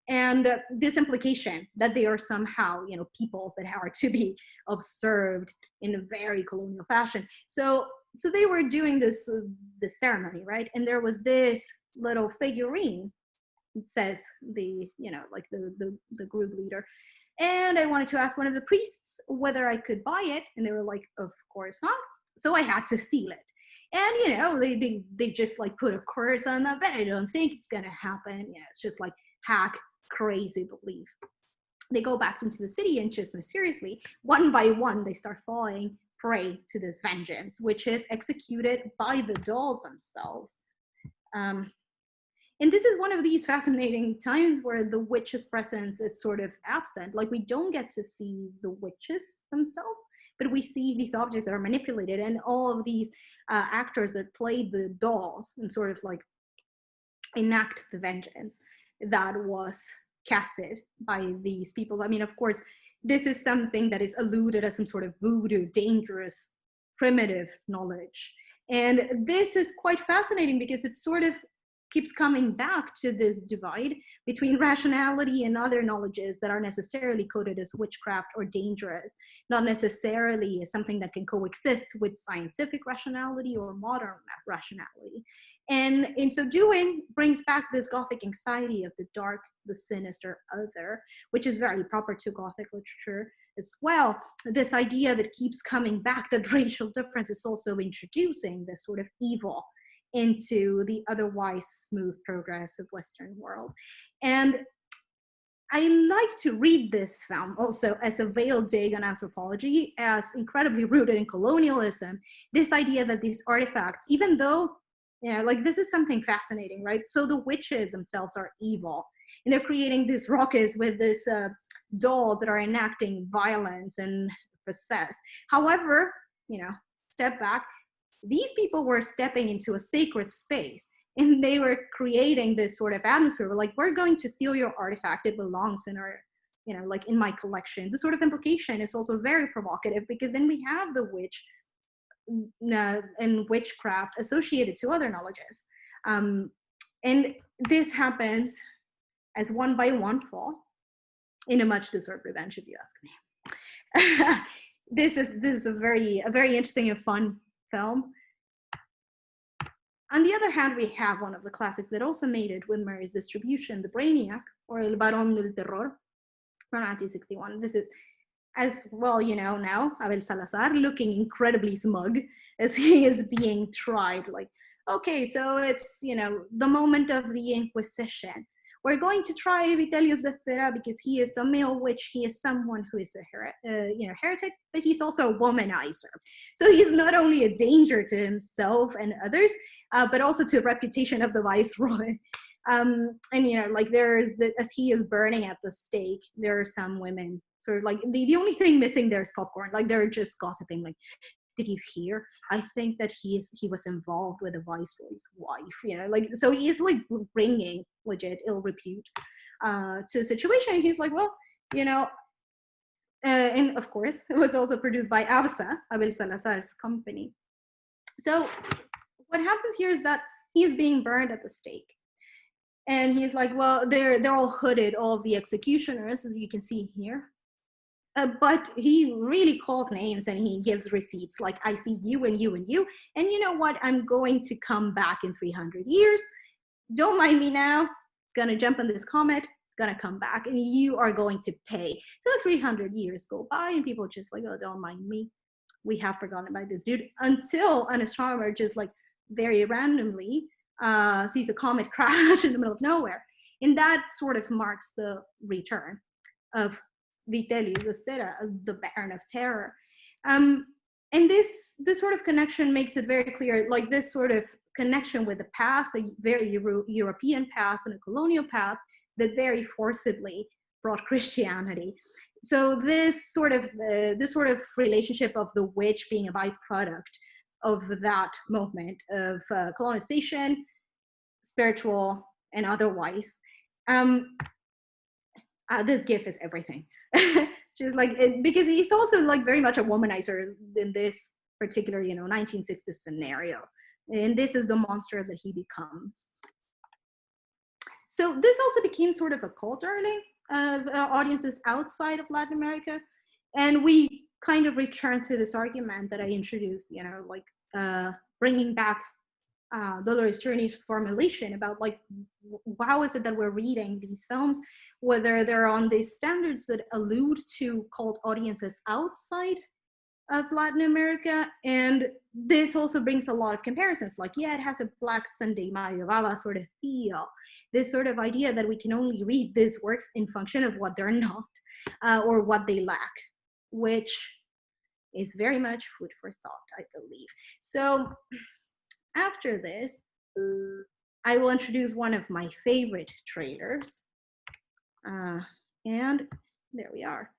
and this implication that they are somehow, you know, peoples that are to be observed in a very colonial fashion. So they were doing this ceremony, right? And there was this little figurine. It says the, you know, like the group leader. And I wanted to ask one of the priests whether I could buy it, and they were like, of course not. So I had to steal it. And, you know, they just like put a curse on that, but I don't think it's gonna happen. You know, it's just like hack crazy belief. They go back into the city, and just mysteriously, one by one, they start falling prey to this vengeance, which is executed by the dolls themselves. And this is one of these fascinating times where the witch's presence is sort of absent. Like, we don't get to see the witches themselves, but we see these objects that are manipulated, and all of these actors that played the dolls and sort of like enact the vengeance that was casted by these people. I mean, of course, this is something that is alluded as some sort of voodoo, dangerous, primitive knowledge. And this is quite fascinating because it sort of keeps coming back to this divide between rationality and other knowledges that are necessarily coded as witchcraft or dangerous, not necessarily as something that can coexist with scientific rationality or modern rationality. And in so doing, brings back this Gothic anxiety of the dark, the sinister other, which is very proper to Gothic literature as well. This idea that keeps coming back, that racial difference is also introducing this sort of evil into the otherwise smooth progress of Western world. And I like to read this film also as a veiled dig on anthropology, as incredibly rooted in colonialism. This idea that these artifacts, even though, you know, like, this is something fascinating, right? So the witches themselves are evil, and they're creating these rockets with this dolls that are enacting violence and possessed. However, you know, step back, these people were stepping into a sacred space, and they were creating this sort of atmosphere. We're like, we're going to steal your artifact. It belongs in our, you know, like in my collection. The sort of implication is also very provocative, because then we have the witch and witchcraft associated to other knowledges. And this happens as one by one fall, in a much deserved revenge, if you ask me. This is a very interesting and fun film. On the other hand, we have one of the classics that also made it with Mary's distribution, The Brainiac, or El Barón del Terror, from 1961. This is, as well, you know, now, Abel Salazar looking incredibly smug as he is being tried. Like, okay, so it's, you know, the moment of the Inquisition. We're going to try Vitellius de Estera because he is a male witch. He is someone who is a heretic, but he's also a womanizer. So he's not only a danger to himself and others, but also to the reputation of the viceroy. And, you know, like, there's, as he is burning at the stake, there are some women sort of like, the only thing missing there is popcorn. Like, they're just gossiping, like, did you hear? I think that he was involved with the viceroy's wife, you know, like, so he is like bringing legit ill repute to the situation. He's like, well, you know, and of course, it was also produced by ABSA, Abel Salazar's company. So what happens here is that he's being burned at the stake. And he's like, well, they're all hooded, all of the executioners, as you can see here. But he really calls names, and he gives receipts, like, I see you and you and you, and you know what, I'm going to come back in 300 years. Don't mind me now. Gonna jump on this comet. It's gonna come back, and you are going to pay. So 300 years go by, and people are just like, oh, don't mind me. We have forgotten about this dude, until an astronomer just like very randomly sees a comet crash in the middle of nowhere. And that sort of marks the return of Vitellius de Estera, the Baron of Terror. And this sort of connection makes it very clear, like, this sort of connection with the past, a very European past and a colonial past that very forcibly brought Christianity. So this sort of relationship of the witch being a byproduct of that moment of colonization, spiritual and otherwise. This GIF is everything. Just like, because he's also like very much a womanizer in this particular, you know, 1960s scenario. And this is the monster that he becomes. So this also became sort of a cult early of audiences outside of Latin America. And we kind of returned to this argument that I introduced, you know, like bringing back Dolores Journey's formulation about like how is it that we're reading these films, whether they're on these standards that allude to cult audiences outside of Latin America. And this also brings a lot of comparisons, like, yeah, it has a Black Sunday Mayo Baba sort of feel, this sort of idea that we can only read these works in function of what they're not or what they lack, which is very much food for thought, I believe. So after this, I will introduce one of my favorite trailers. And there we are.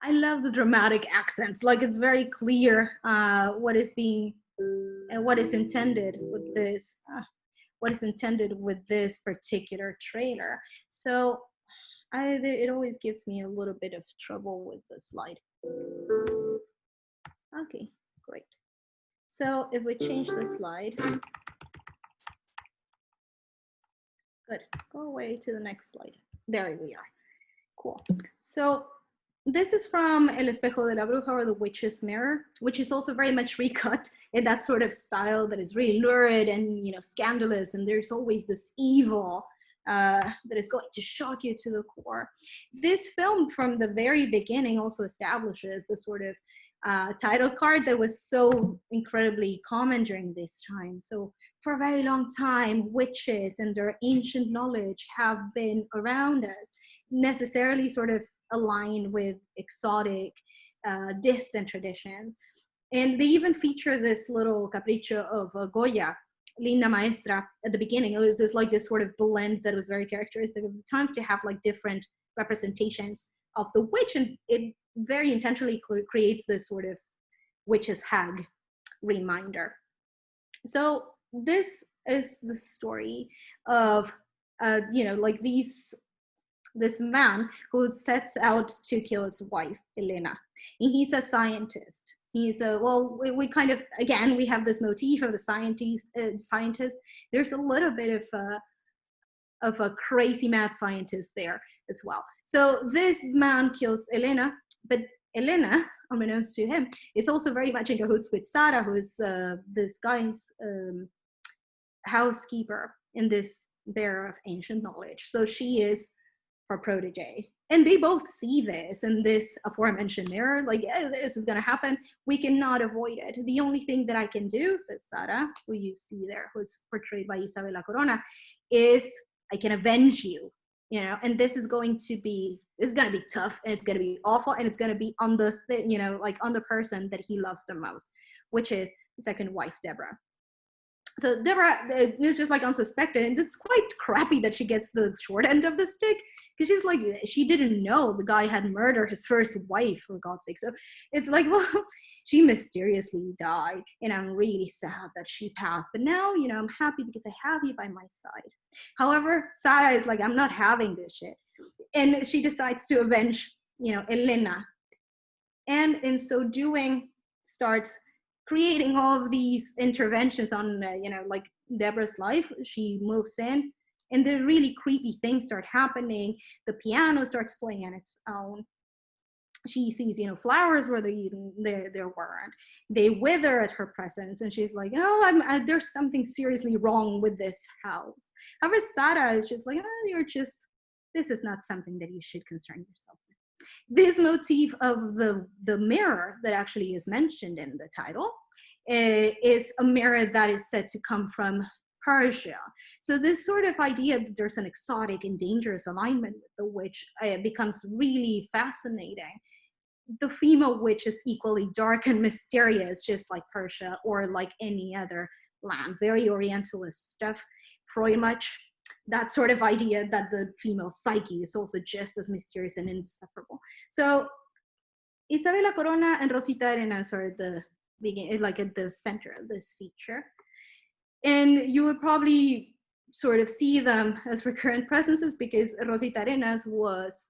I love the dramatic accents. Like, it's very clear what is being and what is intended with this. What is intended with this particular trailer. So it always gives me a little bit of trouble with the slide. Okay, great. So if we change the slide, good, go away to the next slide. There we are, cool. So this is from El Espejo de la Bruja, or the Witch's Mirror, which is also very much recut in that sort of style that is really lurid and, you know, scandalous, and there's always this evil that is going to shock you to the core. This film from the very beginning also establishes the sort of title card that was so incredibly common during this time. So for a very long time, witches and their ancient knowledge have been around us, necessarily sort of aligned with exotic, distant traditions. And they even feature this little capricho of Goya, Linda Maestra, at the beginning. It was just like this sort of blend that was very characteristic of the times to have like different representations of the witch, and it very intentionally creates this sort of witch's hag reminder. So this is the story of, you know, like this man who sets out to kill his wife, Elena. And he's a scientist. He's a, well, we kind of, again, we have this motif of the scientist. There's a little bit of a crazy mad scientist there as well. So this man kills Elena, but Elena, unbeknownst to him, is also very much in cahoots with Sarah, who is this guy's housekeeper in this bearer of ancient knowledge. So she is her protege. And they both see this in this aforementioned mirror, like, oh, this is gonna happen. We cannot avoid it. The only thing that I can do, says Sara, who you see there, who's portrayed by Isabela Corona, is I can avenge you, you know, and this is gonna be tough, and it's gonna be awful, and it's gonna be on the, you know, like on the person that he loves the most, which is the second wife, Deborah. So Deborah is just like unsuspected, and it's quite crappy that she gets the short end of the stick, because she's like, she didn't know the guy had murdered his first wife, for God's sake. So it's like, well, she mysteriously died, and I'm really sad that she passed. But now, you know, I'm happy because I have you by my side. However, Sarah is like, I'm not having this shit, and she decides to avenge, you know, Elena, and in so doing, starts creating all of these interventions on, you know, like Deborah's life. She moves in, and the really creepy things start happening. The piano starts playing on its own. She sees, you know, flowers where there weren't. They wither at her presence, and she's like, oh, there's something seriously wrong with this house. However, Sarah is just like, oh, this is not something that you should concern yourself with. This motif of the mirror that actually is mentioned in the title is a mirror that is said to come from Persia. So this sort of idea that there's an exotic and dangerous alignment with the witch becomes really fascinating. The female witch is equally dark and mysterious, just like Persia or like any other land. Very Orientalist stuff, Freud much. That sort of idea that the female psyche is also just as mysterious and inseparable. So Isabella Corona and Rosita Arenas are the beginning, like at the center of this feature. And you would probably sort of see them as recurrent presences because Rosita Arenas was,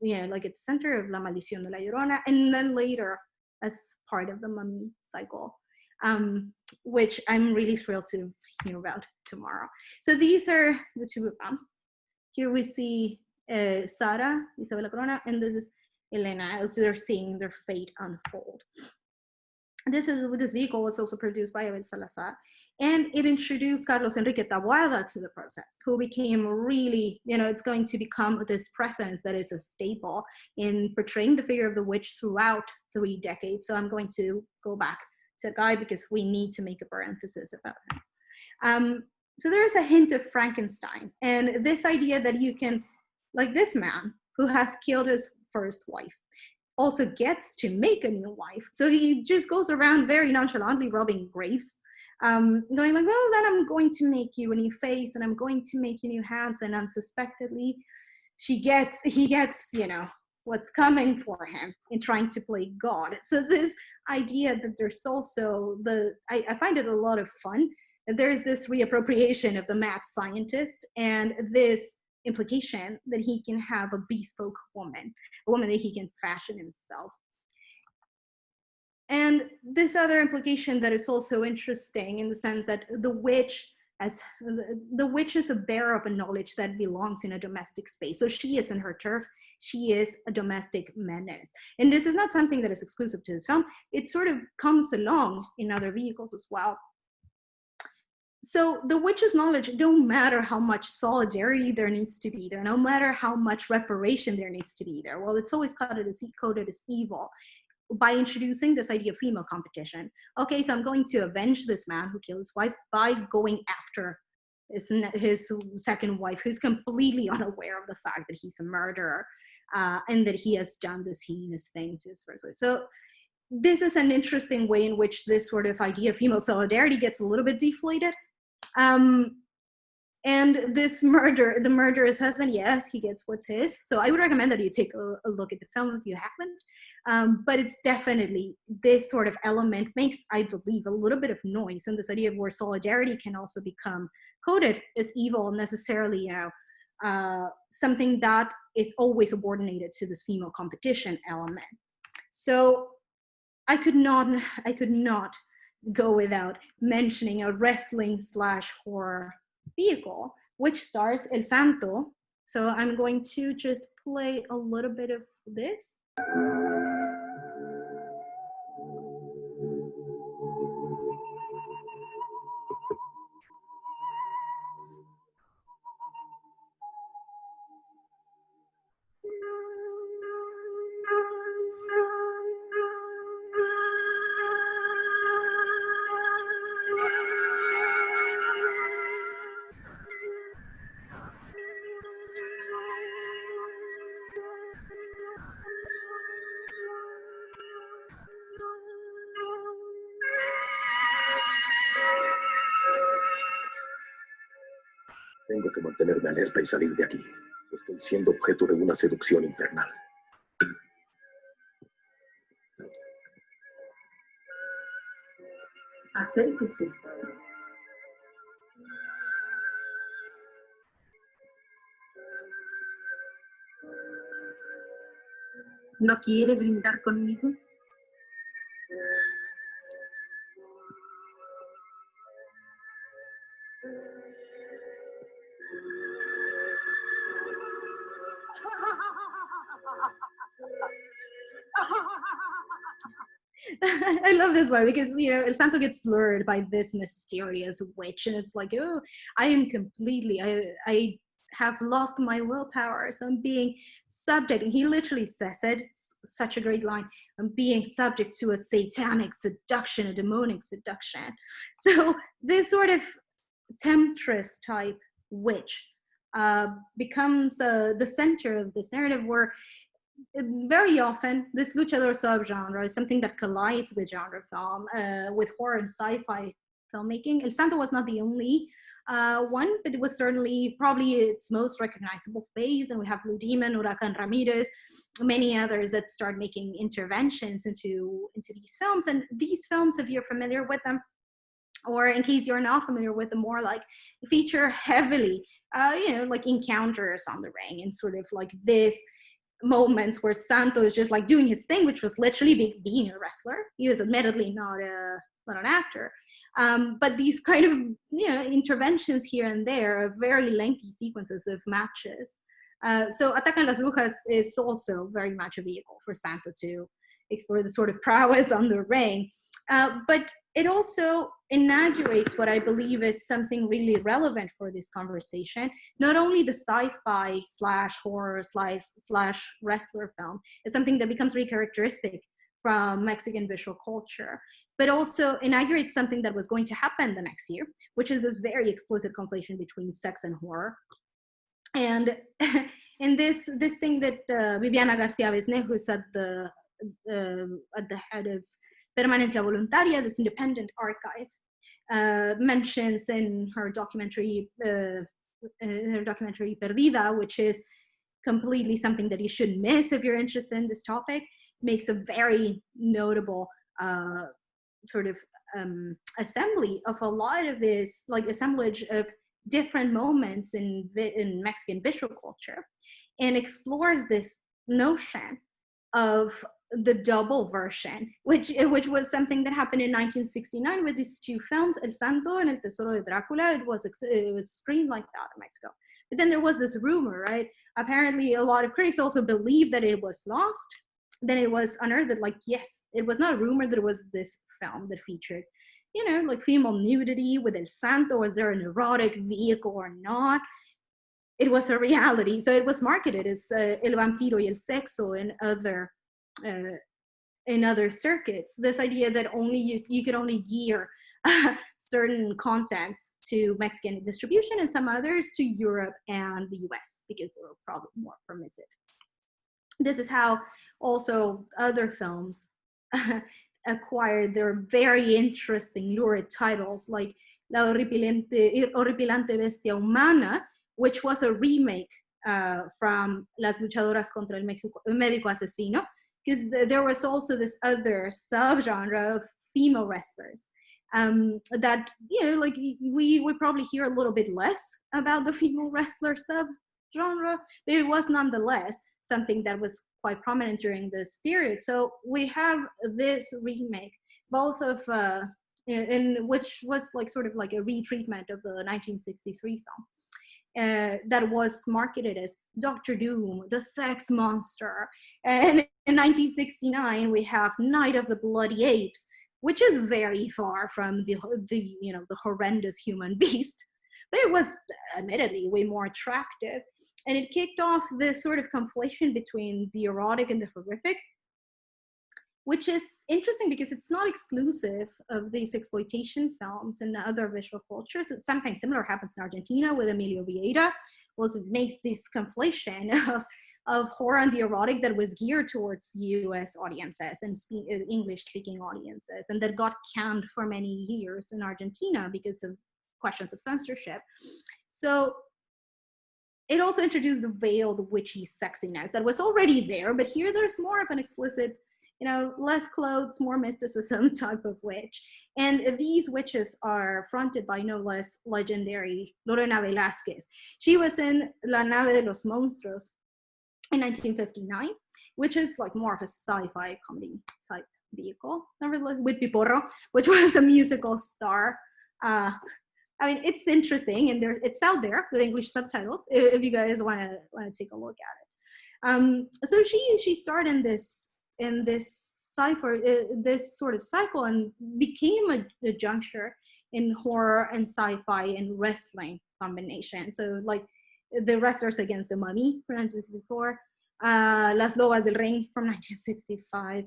like at the center of La Maldición de la Llorona, and then later as part of the Mummy cycle, which I'm really thrilled to hear about tomorrow. So these are the two of them. Here we see Sara, Isabella Corona, and this is Elena as they're seeing their fate unfold. This vehicle was also produced by Abel Salazar, and it introduced Carlos Enrique Taboada to the process, who became really, it's going to become this presence that is a staple in portraying the figure of the witch throughout 3 decades. So I'm going to go back to the guy because we need to make a parenthesis about him. So there is a hint of Frankenstein, and this idea that you can, like this man who has killed his first wife, also gets to make a new wife. So he just goes around very nonchalantly robbing graves, going like, well, then I'm going to make you a new face and I'm going to make you new hands. And unsuspectedly, he gets, what's coming for him in trying to play God. So this idea that there's also I find it a lot of fun. There's this reappropriation of the mad scientist and this implication that he can have a bespoke woman, a woman that he can fashion himself. And this other implication that is also interesting in the sense that the witch is a bearer of a knowledge that belongs in a domestic space. So she is in her turf, she is a domestic menace. And this is not something that is exclusive to this film. It sort of comes along in other vehicles as well. So the witch's knowledge, no matter how much solidarity there needs to be there, no matter how much reparation there needs to be there, well, it's always coded as evil by introducing this idea of female competition. Okay, so I'm going to avenge this man who killed his wife by going after his second wife, who's completely unaware of the fact that he's a murderer and that he has done this heinous thing to his first wife. So this is an interesting way in which this sort of idea of female solidarity gets a little bit deflated. And the murderer's husband, yes, he gets what's his. So I would recommend that you take a look at the film if you haven't. But it's definitely, this sort of element makes, I believe, a little bit of noise. And this idea of where solidarity can also become coded as evil, necessarily, something that is always subordinated to this female competition element. So I could not go without mentioning a wrestling/horror vehicle, which stars El Santo. So I'm going to just play a little bit of this. Tengo que mantenerme alerta y salir de aquí. Estoy siendo objeto de una seducción infernal. Acérquese. ¿No quiere brindar conmigo? I love this part because, El Santo gets lured by this mysterious witch, and it's like, oh, I am completely, I have lost my willpower, so I'm being subject, and he literally says it, it's such a great line, I'm being subject to a satanic seduction, a demonic seduction. So this sort of temptress type witch becomes the center of this narrative, where very often this luchador subgenre is something that collides with genre film, with horror and sci-fi filmmaking. El Santo was not the only one, but it was certainly probably its most recognizable phase. And we have Blue Demon, Huracan Ramirez, many others that start making interventions into these films. And these films, if you're familiar with them, or in case you're not familiar with them, more like feature heavily, like encounters on the ring, and sort of like this moments where Santo is just like doing his thing, which was literally being a wrestler. He was admittedly not an actor, but these kind of interventions here and there are very lengthy sequences of matches. So Atacan las Brujas is also very much a vehicle for Santo to explore the sort of prowess on the ring, but it also inaugurates what I believe is something really relevant for this conversation. Not only the sci-fi / horror / wrestler film is something that becomes really characteristic from Mexican visual culture, but also inaugurates something that was going to happen the next year, which is this very explicit conflation between sex and horror. And in this thing that Viviana Garcia Besné, who's at the head of Permanencia Voluntaria, this independent archive, mentions in her documentary Perdida, which is completely something that you shouldn't miss if you're interested in this topic, makes a very notable sort of assembly of a lot of this, like assemblage of different moments in Mexican visual culture, and explores this notion of the double version, which was something that happened in 1969 with these two films, El Santo and El Tesoro de Dracula. It was screened like that in Mexico. But then there was this rumor, right? Apparently, a lot of critics also believed that it was lost. Then it was unearthed, like, yes, it was not a rumor that it was this film that featured, like female nudity with El Santo. Was there an erotic vehicle or not? It was a reality. So it was marketed as El Vampiro y el Sexo in other circuits. This idea that only you could only gear certain contents to Mexican distribution and some others to Europe and the US, because they were probably more permissive. This is how also other films acquired their very interesting lurid titles, like La Horripilante Bestia Humana, which was a remake from Las Luchadoras contra el Médico Asesino, because there was also this other subgenre of female wrestlers that, like we would probably hear a little bit less about the female wrestler subgenre, but it was nonetheless something that was quite prominent during this period. So we have this remake, both of, which was like sort of like a retreatment of the 1963 film. That was marketed as Dr. Doom, the sex monster. And in 1969, we have Night of the Bloody Apes, which is very far from the horrendous human beast. But it was admittedly way more attractive. And it kicked off this sort of conflation between the erotic and the horrific, which is interesting because it's not exclusive of these exploitation films and other visual cultures. Sometimes similar happens in Argentina with Emilio Vieira. Also makes this conflation of horror and the erotic that was geared towards US audiences and English-speaking audiences, and that got canned for many years in Argentina because of questions of censorship. So it also introduced the veiled witchy sexiness that was already there, but here there's more of an explicit, less clothes, more mysticism type of witch. And these witches are fronted by no less legendary Lorena Velázquez. She was in La Nave de los Monstruos in 1959, which is like more of a sci-fi comedy type vehicle, nevertheless, with Piporro, which was a musical star. It's interesting, and it's out there with English subtitles if you guys want to take a look at it. So she starred in this this sort of cycle, and became a juncture in horror and sci-fi and wrestling combination. So like The Wrestlers Against the Mummy from 1964, Las Lobas del Ring from 1965.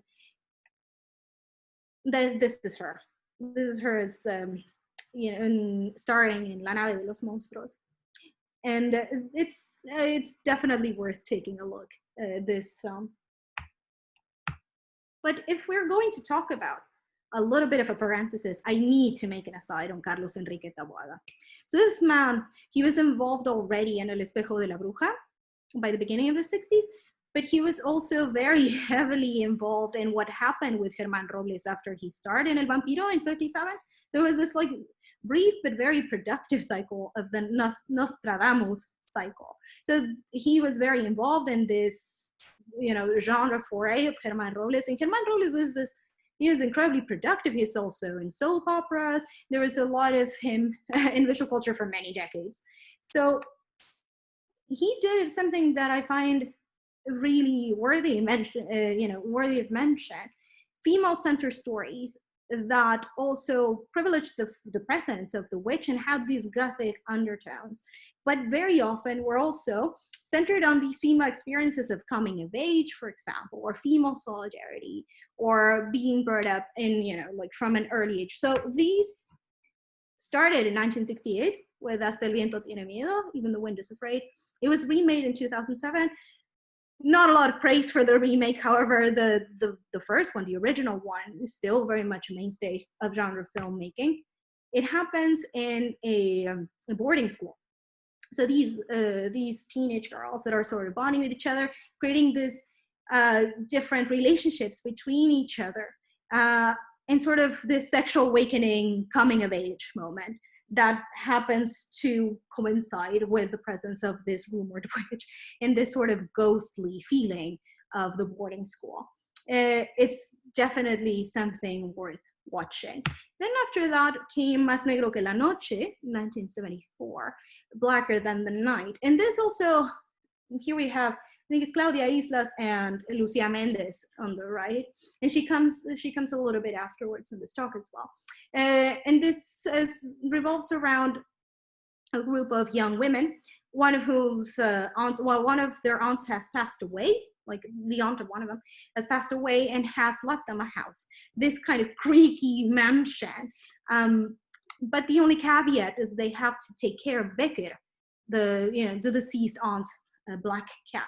This is her. This is her as, starring in La Nave de los Monstruos. And it's definitely worth taking a look at this film. But if we're going to talk about a little bit of a parenthesis, I need to make an aside on Carlos Enrique Taboada. So this man, he was involved already in El Espejo de la Bruja by the beginning of the 60s, but he was also very heavily involved in what happened with Germán Robles after he starred in El Vampiro in 57. There was this like brief but very productive cycle of the Nostradamus cycle. So he was very involved in this, genre foray of Germán Robles. And Germán Robles was he was incredibly productive. He's also in soap operas. There was a lot of him in visual culture for many decades. So he did something that I find really worthy of mention, female-centered stories that also privilege the presence of the witch and have these Gothic undertones. But very often we're also centered on these female experiences of coming of age, for example, or female solidarity, or being brought up in, from an early age. So these started in 1968 with Hasta el viento tiene miedo, Even the Wind is Afraid. It was remade in 2007. Not a lot of praise for the remake. However, the first one, the original one, is still very much a mainstay of genre filmmaking. It happens in a boarding school. So these teenage girls that are sort of bonding with each other, creating this different relationships between each other, and sort of this sexual awakening coming of age moment that happens to coincide with the presence of this rumored witch and this sort of ghostly feeling of the boarding school. It's definitely something worth watching. Then after that came Más Negro que la Noche, 1974, Blacker Than the Night. And this also, here we have, I think it's Claudia Islas and Lucia Mendez on the right, and she comes a little bit afterwards in this talk as well. And this revolves around a group of young women, one of whose one of their aunts has passed away, like the aunt of one of them has passed away and has left them a house, this kind of creaky mansion. But the only caveat is they have to take care of Becker, the deceased aunt's black cat.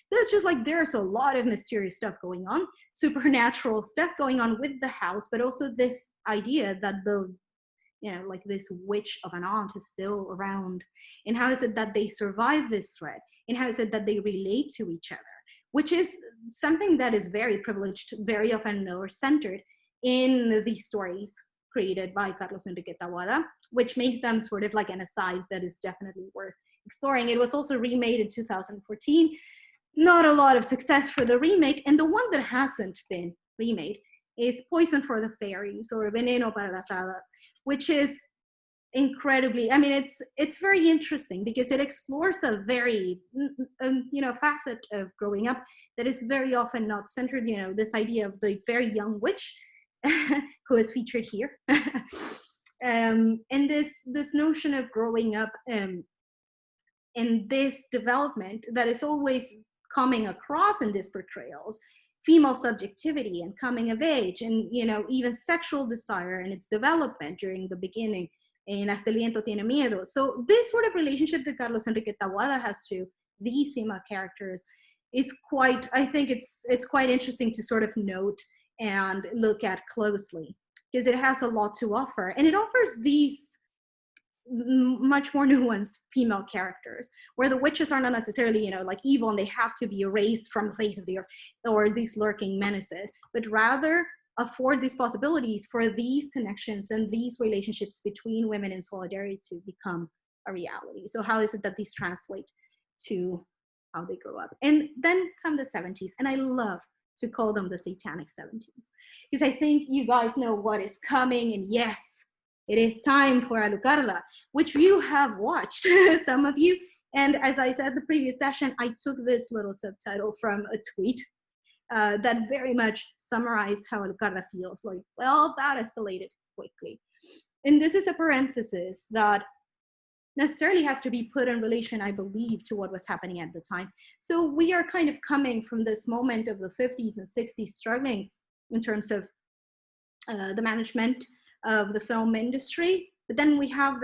It's just like there's a lot of mysterious stuff going on, supernatural stuff going on with the house, but also this idea that this witch of an aunt is still around. And how is it that they survive this threat? And how is it that they relate to each other? Which is something that is very privileged, very often or centered in these stories created by Carlos Enrique Taboada, which makes them sort of like an aside that is definitely worth exploring. It was also remade in 2014. Not a lot of success for the remake, and the one that hasn't been remade is Poison for the Fairies, or Veneno para las Hadas, which is incredibly, it's very interesting because it explores a very, facet of growing up that is very often not centered, this idea of the very young witch who is featured here. And this notion of growing up and this development that is always coming across in these portrayals, female subjectivity and coming of age, and even sexual desire and its development during the beginning in Hasta el viento tiene miedo. So this sort of relationship that Carlos Enrique Taboada has to these female characters is quite, I think it's quite interesting to sort of note and look at closely, because it has a lot to offer, and it offers these much more nuanced female characters where the witches are not necessarily like evil and they have to be erased from the face of the earth or these lurking menaces, but rather afford these possibilities for these connections and these relationships between women in solidarity to become a reality. So how is it that these translate to how they grow up? And then come the 70s, and I love to call them the satanic 70s because I think you guys know what is coming, and yes, it is time for Alucarda, which you have watched, some of you. And as I said in the previous session, I took this little subtitle from a tweet that very much summarized how Alucarda feels. Like, well, that escalated quickly. And this is a parenthesis that necessarily has to be put in relation, I believe, to what was happening at the time. So we are kind of coming from this moment of the 50s and 60s struggling in terms of the management of the film industry. But then we have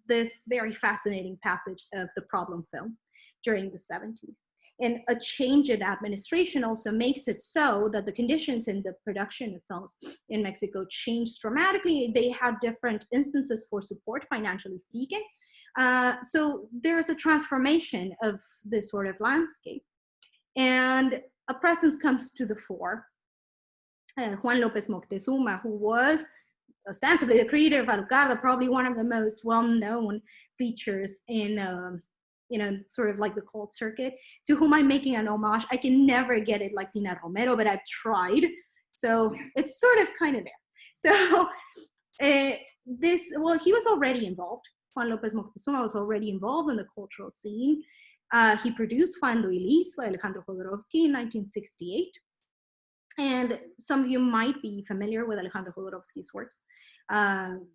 this very fascinating passage of the problem film during the 70s. And a change in administration also makes it so that the conditions in the production of films in Mexico changed dramatically. They had different instances for support, financially speaking. So there's a transformation of this sort of landscape. And a presence comes to the fore. Juan López Moctezuma, who was ostensibly the creator of Alucarda, probably one of the most well-known features in sort of like the cult circuit, to whom I'm making an homage. I can never get it like Tina Romero, but I've tried. So it's sort of kind of there. So he was already involved. Juan López Moctezuma was already involved in the cultural scene. He produced Fando y Lis by Alejandro Jodorowsky in 1968. And some of you might be familiar with Alejandro Jodorowsky's works.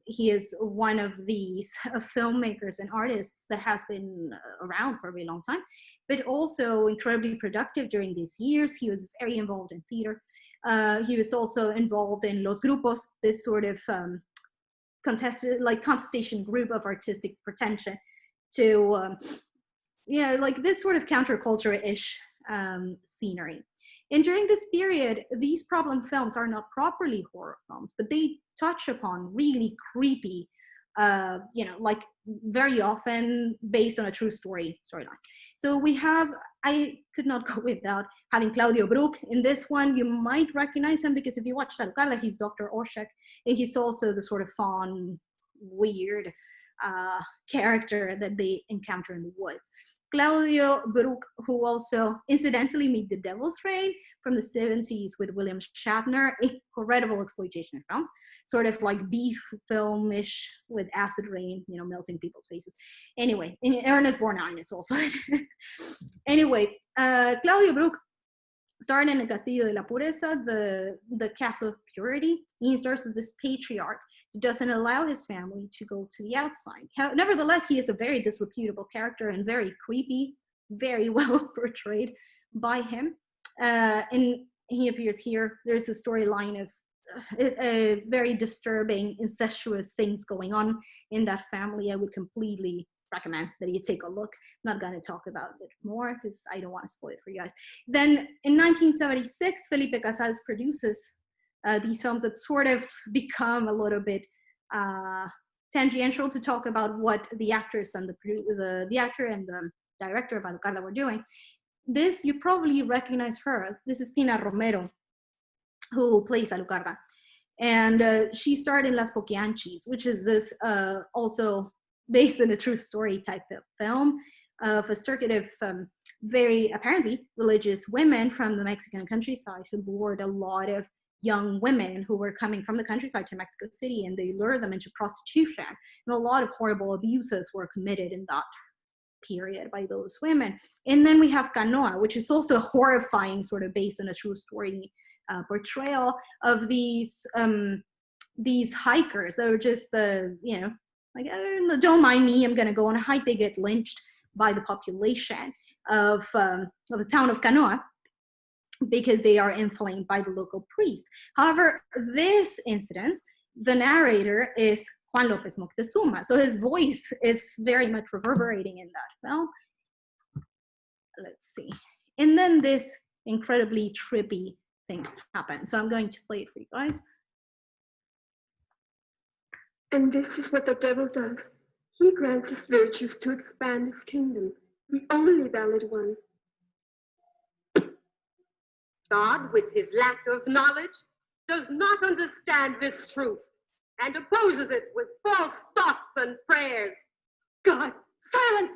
He is one of these filmmakers and artists that has been around for a very long time, but also incredibly productive during these years. He was very involved in theater. He was also involved in Los Grupos, this sort of contestation group of artistic pretension to, like this sort of counterculture-ish scenery. And during this period, these problem films are not properly horror films, but they touch upon really creepy, like very often based on a true storylines. So we have, I could not go without having Claudio Brook in this one. You might recognize him because if you watch Alucarda, he's Dr. Oshek, and he's also the sort of fun, weird character that they encounter in the woods. Claudio Brook, who also incidentally made The Devil's Rain from the 70s with William Shatner, incredible exploitation film, sort of like beef film-ish with acid rain, melting people's faces. Anyway, and Ernest Borgnine is also it. Anyway, Claudio Brook starred in El Castillo de la Pureza, the Castle of Purity. He starts as this patriarch who doesn't allow his family to go to the outside. Nevertheless, he is a very disreputable character and very creepy, very well portrayed by him. And he appears here. There's a storyline of very disturbing, incestuous things going on in that family. I would completely recommend that you take a look. I'm not going to talk about it more because I don't want to spoil it for you guys. Then in 1976, Felipe Casals produces these films that sort of become a little bit tangential to talk about what the actors and the actor and the director of Alucarda were doing. This, you probably recognize her. This is Tina Romero, who plays Alucarda. And she starred in Las Poquianchis, which is this also based on a true story type of film of a circuit of very apparently religious women from the Mexican countryside who lured a lot of young women who were coming from the countryside to Mexico City, and they lured them into prostitution. And a lot of horrible abuses were committed in that period by those women. And then we have Canoa, which is also horrifying, sort of based on a true story portrayal of these hikers that are just like, don't mind me, I'm going to go on a hike. They get lynched by the population of the town of Canoa because they are inflamed by the local priest. However, this incident, the narrator is Juan López Moctezuma. So his voice is very much reverberating in that film. Let's see. And then this incredibly trippy thing happens. So I'm going to play it for you guys. And this is what the devil does. He grants his virtues to expand his kingdom, the only valid one. God, with his lack of knowledge, does not understand this truth and opposes it with false thoughts and prayers. God, silence!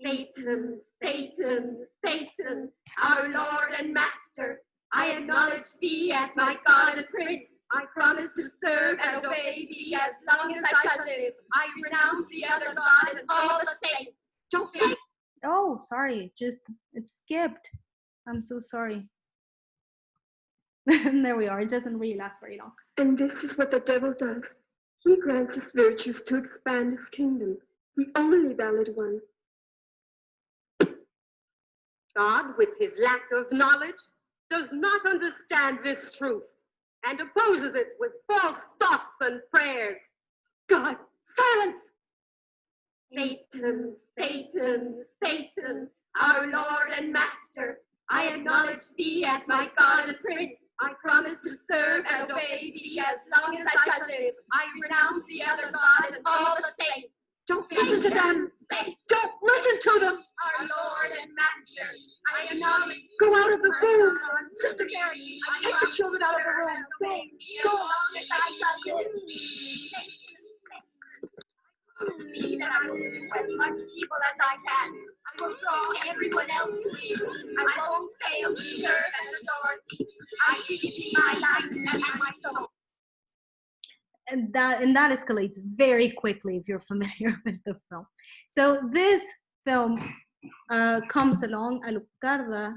Satan, Satan, Satan, our Lord and Master, I acknowledge thee as my God and Prince. I promise to serve and obey thee as long as I shall live. I renounce the other God and all the saints. Don't be... Oh, sorry, it skipped. I'm so sorry. And there we are. It doesn't really last very long. And this is what the devil does. He grants his virtues to expand his kingdom, the only valid one. God, with his lack of knowledge, does not understand this truth and opposes it with false thoughts and prayers. God, silence! Satan, Satan, Satan, our Lord and Master, I acknowledge thee as my God and Prince. I promise to serve and obey thee as long as I shall live. I renounce the other God and all the saints. Don't listen to them! Don't listen to them! Our Lord and Master, I acknowledge. Go out of the room! Sister Mary, take the children out of the room. Go! As long as I shall live. That I will do as much evil as I can. I will draw everyone else to evil. I won't fail to serve and adore thee. I give thee my life and my soul. And that escalates very quickly if you're familiar with the film. So this film comes along, Alucarda,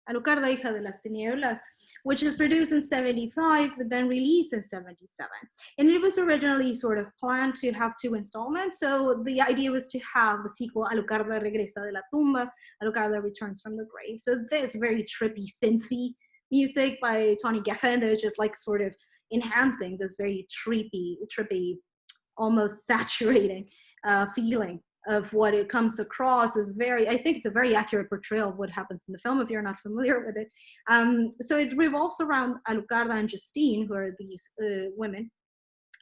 Hija de las Tinieblas, which was produced in 75, but then released in 77. And it was originally sort of planned to have 2 installments. So the idea was to have the sequel, Alucarda Regresa de la Tumba, Alucarda Returns from the Grave. So this very trippy, synthy music by Tony Geffen that is just like sort of enhancing this very trippy, almost saturating feeling of what it comes across is I think it's a very accurate portrayal of what happens in the film if you're not familiar with it. So it revolves around Alucarda and Justine, who are these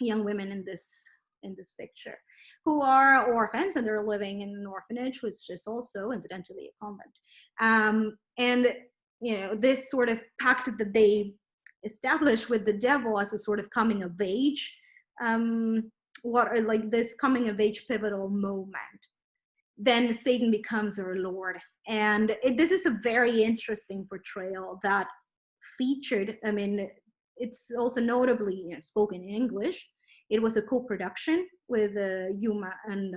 young women in this picture, who are orphans and they're living in an orphanage, which is also incidentally a convent. And this sort of pact that they established with the devil as a sort of coming of age, this coming of age pivotal moment. Then Satan becomes our Lord. And this is a very interesting portrayal that featured, it's also notably spoken in English. It was a co-production with Yuma and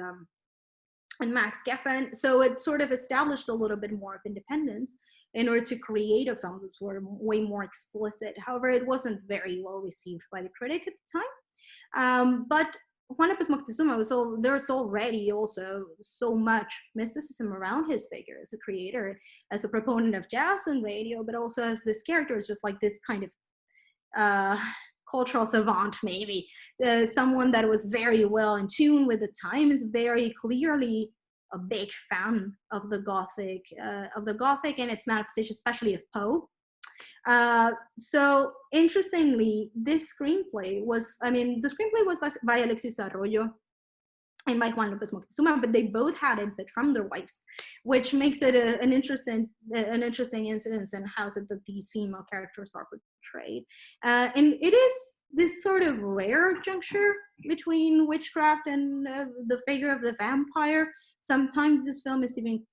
Max Geffen. So it sort of established a little bit more of independence in order to create a film that's way more explicit. However, it wasn't very well received by the critic at the time. But Juan López Moctezuma there's already also so much mysticism around his figure as a creator, as a proponent of jazz and radio, but also as this character is just like this kind of cultural savant, maybe. Someone that was very well in tune with the time, is very clearly a big fan of the Gothic and its manifestation, especially of Poe. So interestingly, this screenplay was, by Alexis Arroyo and by Juan López Moctezuma, but they both had input from their wives, which makes it an interesting incidence in how that these female characters are portrayed. And it is this sort of rare juncture between witchcraft and the figure of the vampire. Sometimes this film is even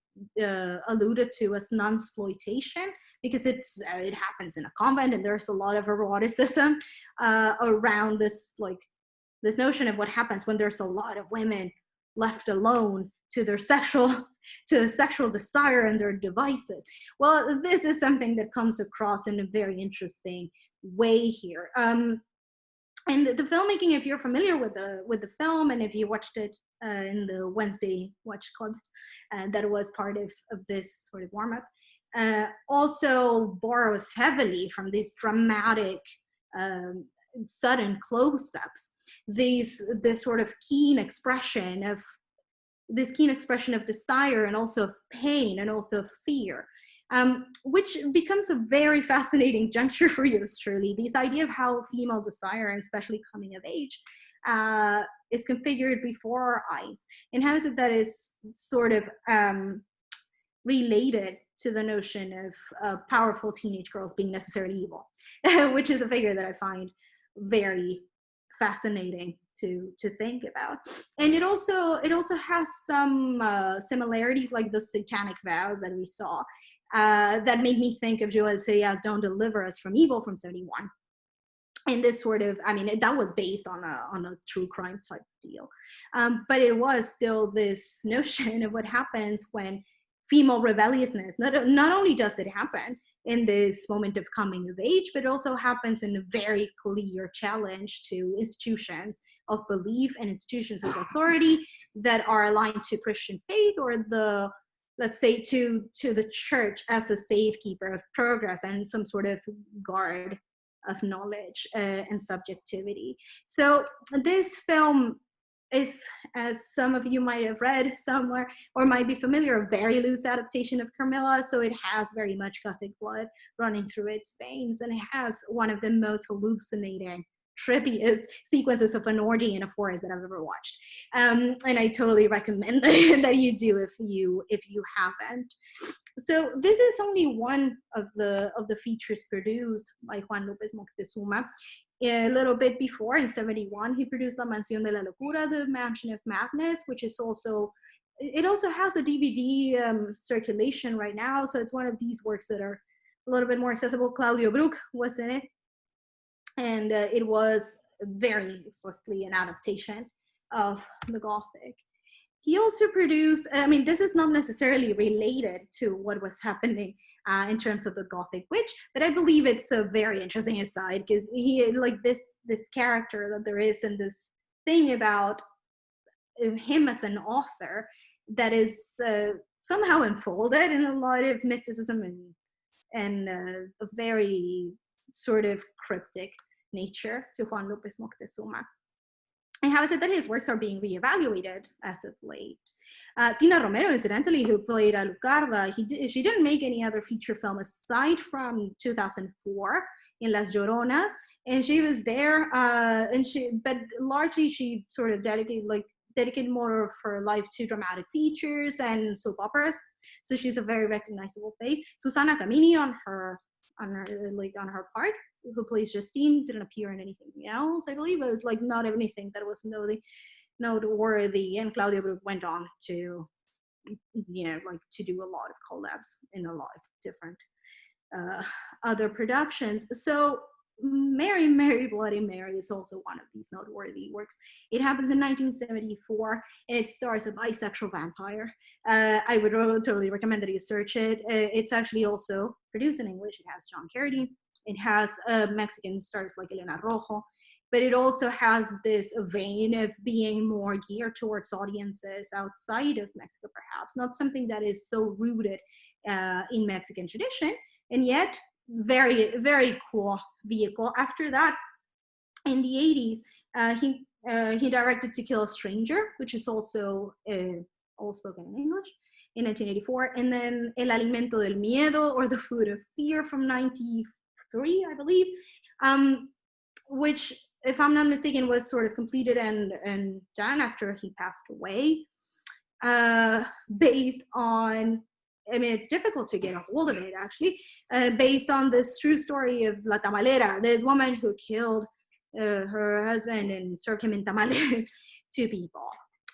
alluded to as nunsploitation, because it happens in a convent and there's a lot of eroticism around this notion of what happens when there's a lot of women left alone to their sexual desire and their devices. Well, this is something that comes across in a very interesting way here. And the filmmaking, if you're familiar with the film, and if you watched it in the Wednesday Watch Club that was part of this sort of warm-up, also borrows heavily from these dramatic sudden close-ups, this sort of keen expression of desire, and also of pain, and also of fear, which becomes a very fascinating juncture for yours truly. This idea of how female desire, and especially coming of age, is configured before our eyes, and how is it that is sort of related to the notion of powerful teenage girls being necessarily evil, which is a figure that I find very fascinating to think about. And it also has some similarities, like the satanic vows that we saw, that made me think of Joel Seria's Don't Deliver Us from Evil from 71. And this sort of, that was based on a true crime type deal. But it was still this notion of what happens when female rebelliousness, not only does it happen in this moment of coming of age, but it also happens in a very clear challenge to institutions of belief and institutions of authority, that are aligned to Christian faith, or let's say to the church as a safekeeper of progress and some sort of guard of knowledge and subjectivity. So this film is, as some of you might have read somewhere or might be familiar, a very loose adaptation of Carmilla. So it has very much Gothic blood running through its veins, and it has one of the most hallucinating, trippiest sequences of an orgy in a forest that I've ever watched. And I totally recommend that you do if you haven't. So this is only one of the features produced by Juan López Moctezuma. A little bit before, in 1971, he produced La Mansión de la Locura, the Mansion of Madness, which is also, it also has a DVD circulation right now. So it's one of these works that are a little bit more accessible. Claudio Bruch was in it. And it was very explicitly an adaptation of the Gothic. He also produced, I mean, this is not necessarily related to what was happening in terms of the Gothic witch, but I believe it's a very interesting aside, because he, like this character that there is, and this thing about him as an author that is somehow enfolded in a lot of mysticism and a very sort of cryptic nature to Juan López Moctezuma. And how is it that his works are being reevaluated as of late? Tina Romero, incidentally, who played Alucarda, she didn't make any other feature film aside from 2004 in Las Lloronas, and she was there, but largely she sort of dedicated more of her life to dramatic features and soap operas. So she's a very recognizable face. Susana Camini on her part, who plays Justine, didn't appear in anything else, I believe, but like not anything that was noteworthy. And Claudia Bruch went on to, to do a lot of collabs in a lot of different other productions. So Mary, Mary, Bloody Mary is also one of these noteworthy works. It happens in 1974, and it stars a bisexual vampire. I would totally recommend that you search it. It's actually also produced in English. It has John Carradine. It has Mexican stars like Elena Rojo, but it also has this vein of being more geared towards audiences outside of Mexico, perhaps. Not something that is so rooted in Mexican tradition, and yet very, very cool vehicle. After that, in the 80s, he directed To Kill a Stranger, which is also all spoken in English, in 1984, and then El Alimento del Miedo, or The Food of Fear, from 1993, I believe, which, if I'm not mistaken, was sort of completed and done after he passed away, based on, I mean, it's difficult to get a hold of it, actually, based on this true story of La Tamalera, this woman who killed her husband and served him in tamales to people,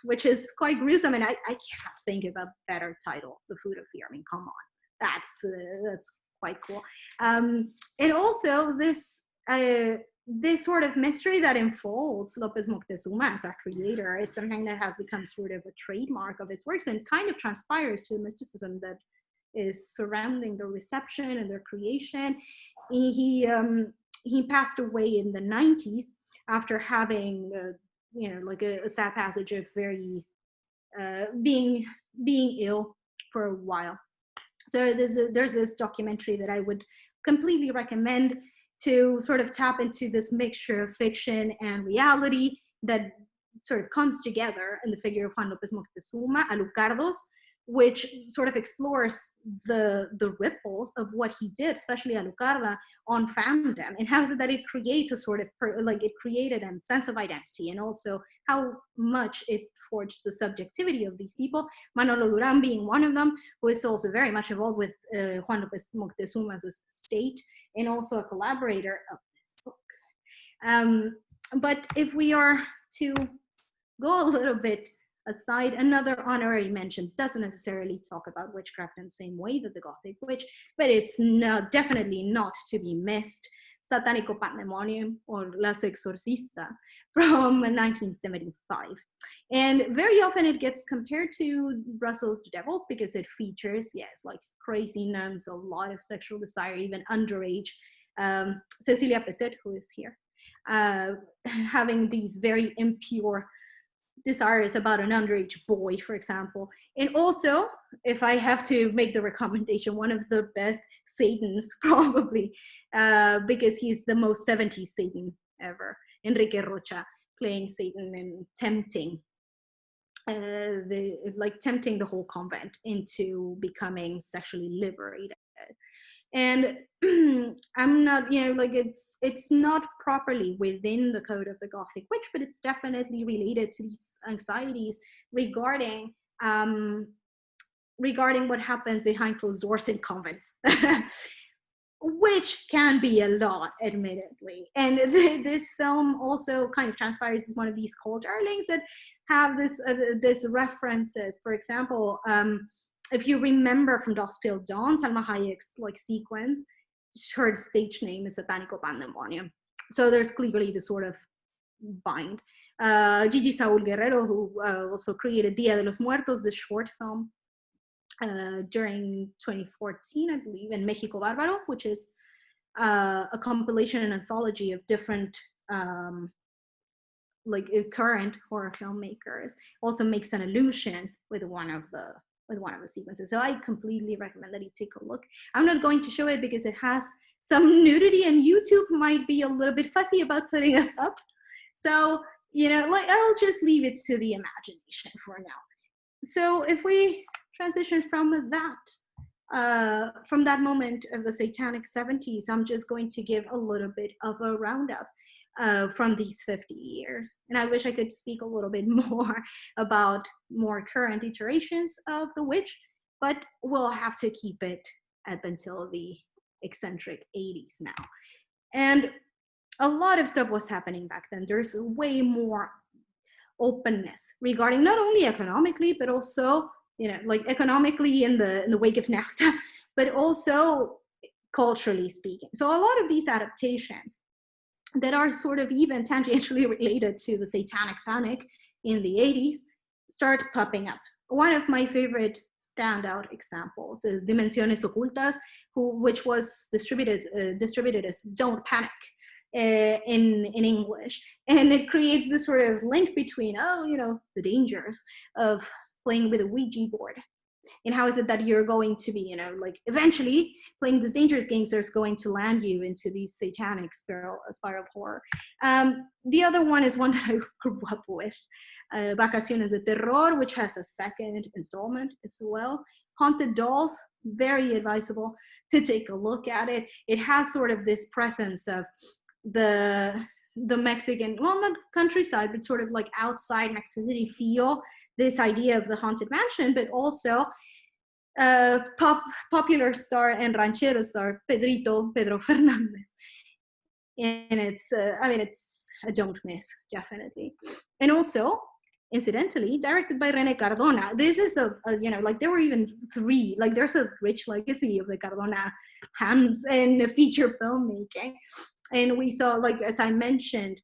which is quite gruesome. And I can't think of a better title, The Food of Fear. I mean, come on, that's quite cool. And also this sort of mystery that enfolds López Moctezuma as a creator is something that has become sort of a trademark of his works, and kind of transpires to the mysticism that is surrounding the reception and their creation. He passed away in the 90s after having, like a sad passage of very being ill for a while. So there's this documentary that I would completely recommend to sort of tap into this mixture of fiction and reality that sort of comes together in the figure of Juan López Moctezuma, Alucardos, which sort of explores the ripples of what he did, especially Alucarda, on fandom, and how is it that it creates a sort of, it created a sense of identity, and also how much it forged the subjectivity of these people, Manolo Duran being one of them, who is also very much involved with Juan López Moctezuma's estate, and also a collaborator of this book. But if we are to go a little bit aside, another honorary mention doesn't necessarily talk about witchcraft in the same way that the Gothic witch, but it's definitely not to be missed. Satánico Pandemonium, or Las Exorcista, from 1975. And very often it gets compared to Brussels the Devils because it features, yes, like crazy nuns, a lot of sexual desire, even underage. Cecilia Peset, who is here, having these very impure desires about an underage boy, for example. And also, if I have to make the recommendation, one of the best Satans, probably, because he's the most 70s Satan ever, Enrique Rocha, playing Satan and tempting tempting the whole convent into becoming sexually liberated. And I'm not, it's not properly within the code of the Gothic witch, but it's definitely related to these anxieties regarding what happens behind closed doors in convents, which can be a lot, admittedly. And this film also kind of transpires as one of these cult darlings that have this references. For example, if you remember from Dusk Till Dawn, Salma Hayek's sequence, her stage name is Satánico Pandemonium. So there's clearly the sort of bind. Gigi Saúl Guerrero, who also created Dia de los Muertos, the short film, during 2014, I believe, in México Bárbaro, which is a compilation and anthology of different current horror filmmakers, also makes an allusion with one of the sequences. So I completely recommend that you take a look. I'm not going to show it because it has some nudity, and YouTube might be a little bit fussy about putting us up. So, I'll just leave it to the imagination for now. So if we transition from that moment of the satanic 70s, I'm just going to give a little bit of a roundup from these 50 years. And I wish I could speak a little bit more about more current iterations of the witch, but we'll have to keep it up until the eccentric 80s now. And a lot of stuff was happening back then. There's way more openness regarding not only economically, but also, economically in the wake of NAFTA, but also culturally speaking. So a lot of these adaptations that are sort of even tangentially related to the satanic panic in the 80s start popping up. One of my favorite standout examples is Dimensiones Ocultas, which was distributed as Don't Panic in English. And it creates this sort of link between, the dangers of playing with a Ouija board. And how is it that you're going to be, eventually playing these dangerous games is going to land you into these satanic spiral of horror. The other one is one that I grew up with, Vacaciones de Terror, which has a second installment as well. Haunted Dolls, very advisable to take a look at it. It has sort of this presence of the Mexican, well, not countryside, but sort of outside Mexico City feel, this idea of the haunted mansion, but also popular star and ranchero star Pedro Fernandez. And it's a don't miss, definitely. And also, incidentally, directed by René Cardona. This is there were even three, there's a rich legacy of the Cardona hands in feature filmmaking. And we saw, as I mentioned,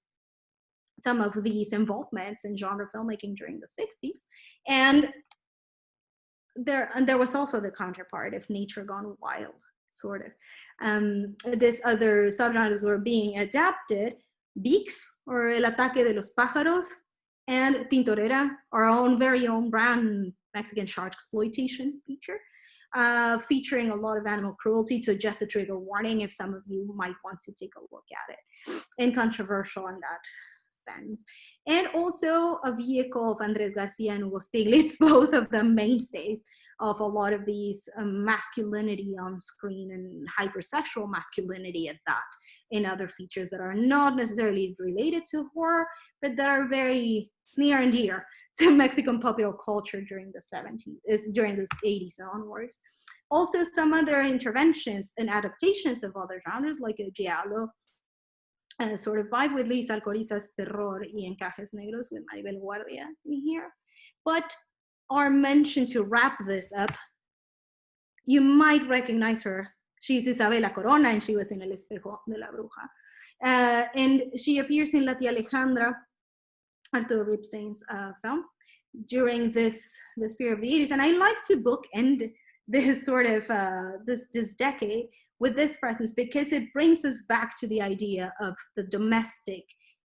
some of these involvements in genre filmmaking during the 60s. And there was also the counterpart of Nature Gone Wild, sort of. These other subgenres were being adapted: Beaks, or El Ataque de los Pájaros, and Tintorera, our very own brand Mexican shark exploitation feature, featuring a lot of animal cruelty, so just a trigger warning if some of you might want to take a look at it, and controversial in that sense. And also a vehicle of Andres Garcia and Hugo Stiglitz, both of them mainstays of a lot of these masculinity on screen, and hypersexual masculinity at that, in other features that are not necessarily related to horror, but that are very near and dear to Mexican popular culture during the 80s onwards. Also, some other interventions and adaptations of other genres, like a giallo sort of vibe with Luis Alcoriza's Terror y Encajes Negros with Maribel Guardia in here. But our mention to wrap this up, you might recognize her. She's Isabela Corona, and she was in El Espejo de la Bruja. And she appears in La Tía Alejandra, Arturo Ripstein's film, during this period of the 80s. And I like to bookend this sort of, this decade with this presence, because it brings us back to the idea of the domestic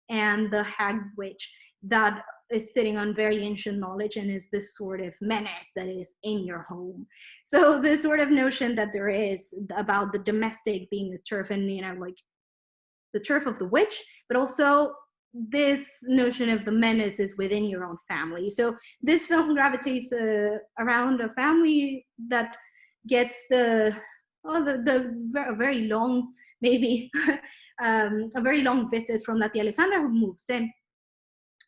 and the hag witch that is sitting on very ancient knowledge and is this sort of menace that is in your home. So this sort of notion that there is about the domestic being the turf, and like the turf of the witch, but also this notion of the menace is within your own family. So this film gravitates around a family that gets a very long, maybe a very long visit from La Tía Alejandra, who moves in.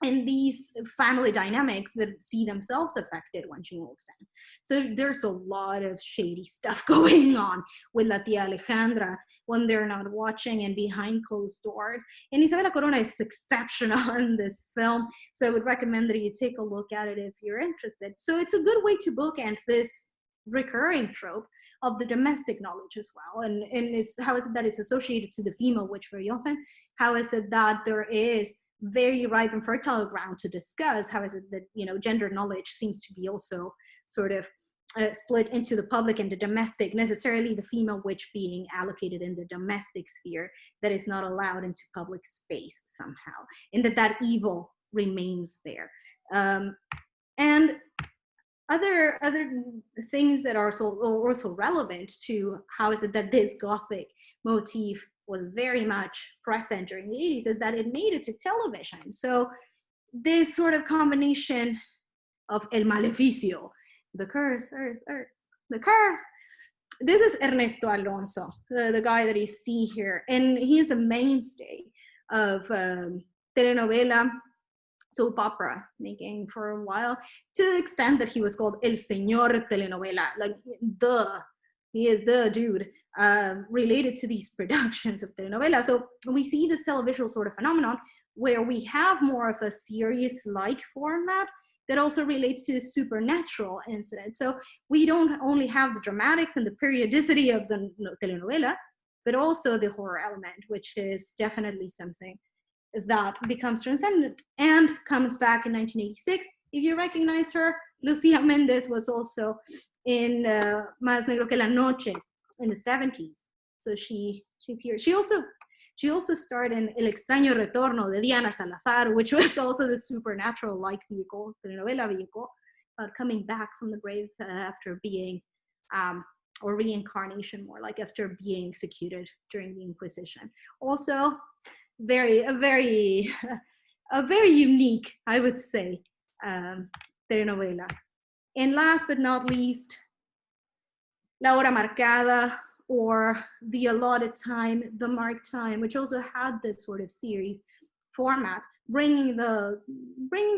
And these family dynamics that see themselves affected when she moves in. So there's a lot of shady stuff going on with La Tía Alejandra when they're not watching and behind closed doors. And Isabela Corona is exceptional in this film. So I would recommend that you take a look at it if you're interested. So it's a good way to bookend this recurring trope of the domestic knowledge as well. And how is it that it's associated to the female witch very often? How is it that there is very ripe and fertile ground to discuss? How is it that gender knowledge seems to be also sort of split into the public and the domestic, necessarily the female witch being allocated in the domestic sphere that is not allowed into public space somehow, and that evil remains there. And other things that are also relevant to how is it that this Gothic motif was very much present during the 80s is that it made it to television. So this sort of combination of El Maleficio, the curse, the curse. This is Ernesto Alonso, the guy that you see here. And he is a mainstay of telenovela, soap opera making for a while, to the extent that he was called El Señor Telenovela, like he is the dude related to these productions of telenovela. So we see this televisual sort of phenomenon where we have more of a series-like format that also relates to supernatural incidents. So we don't only have the dramatics and the periodicity of the telenovela, but also the horror element, which is definitely something that becomes transcendent and comes back in 1986. If you recognize her, Lucía Méndez was also in Más Negro que la Noche in the 70s. So she's here. She also starred in El Extraño Retorno de Diana Salazar, which was also the supernatural-like vehicle, telenovela vehicle, coming back from the grave after being, or reincarnation more, like after being executed during the Inquisition. Also, a very unique, I would say, telenovela. And last but not least, La Hora Marcada, or The Allotted Time, The Marked Time, which also had this sort of series format, bringing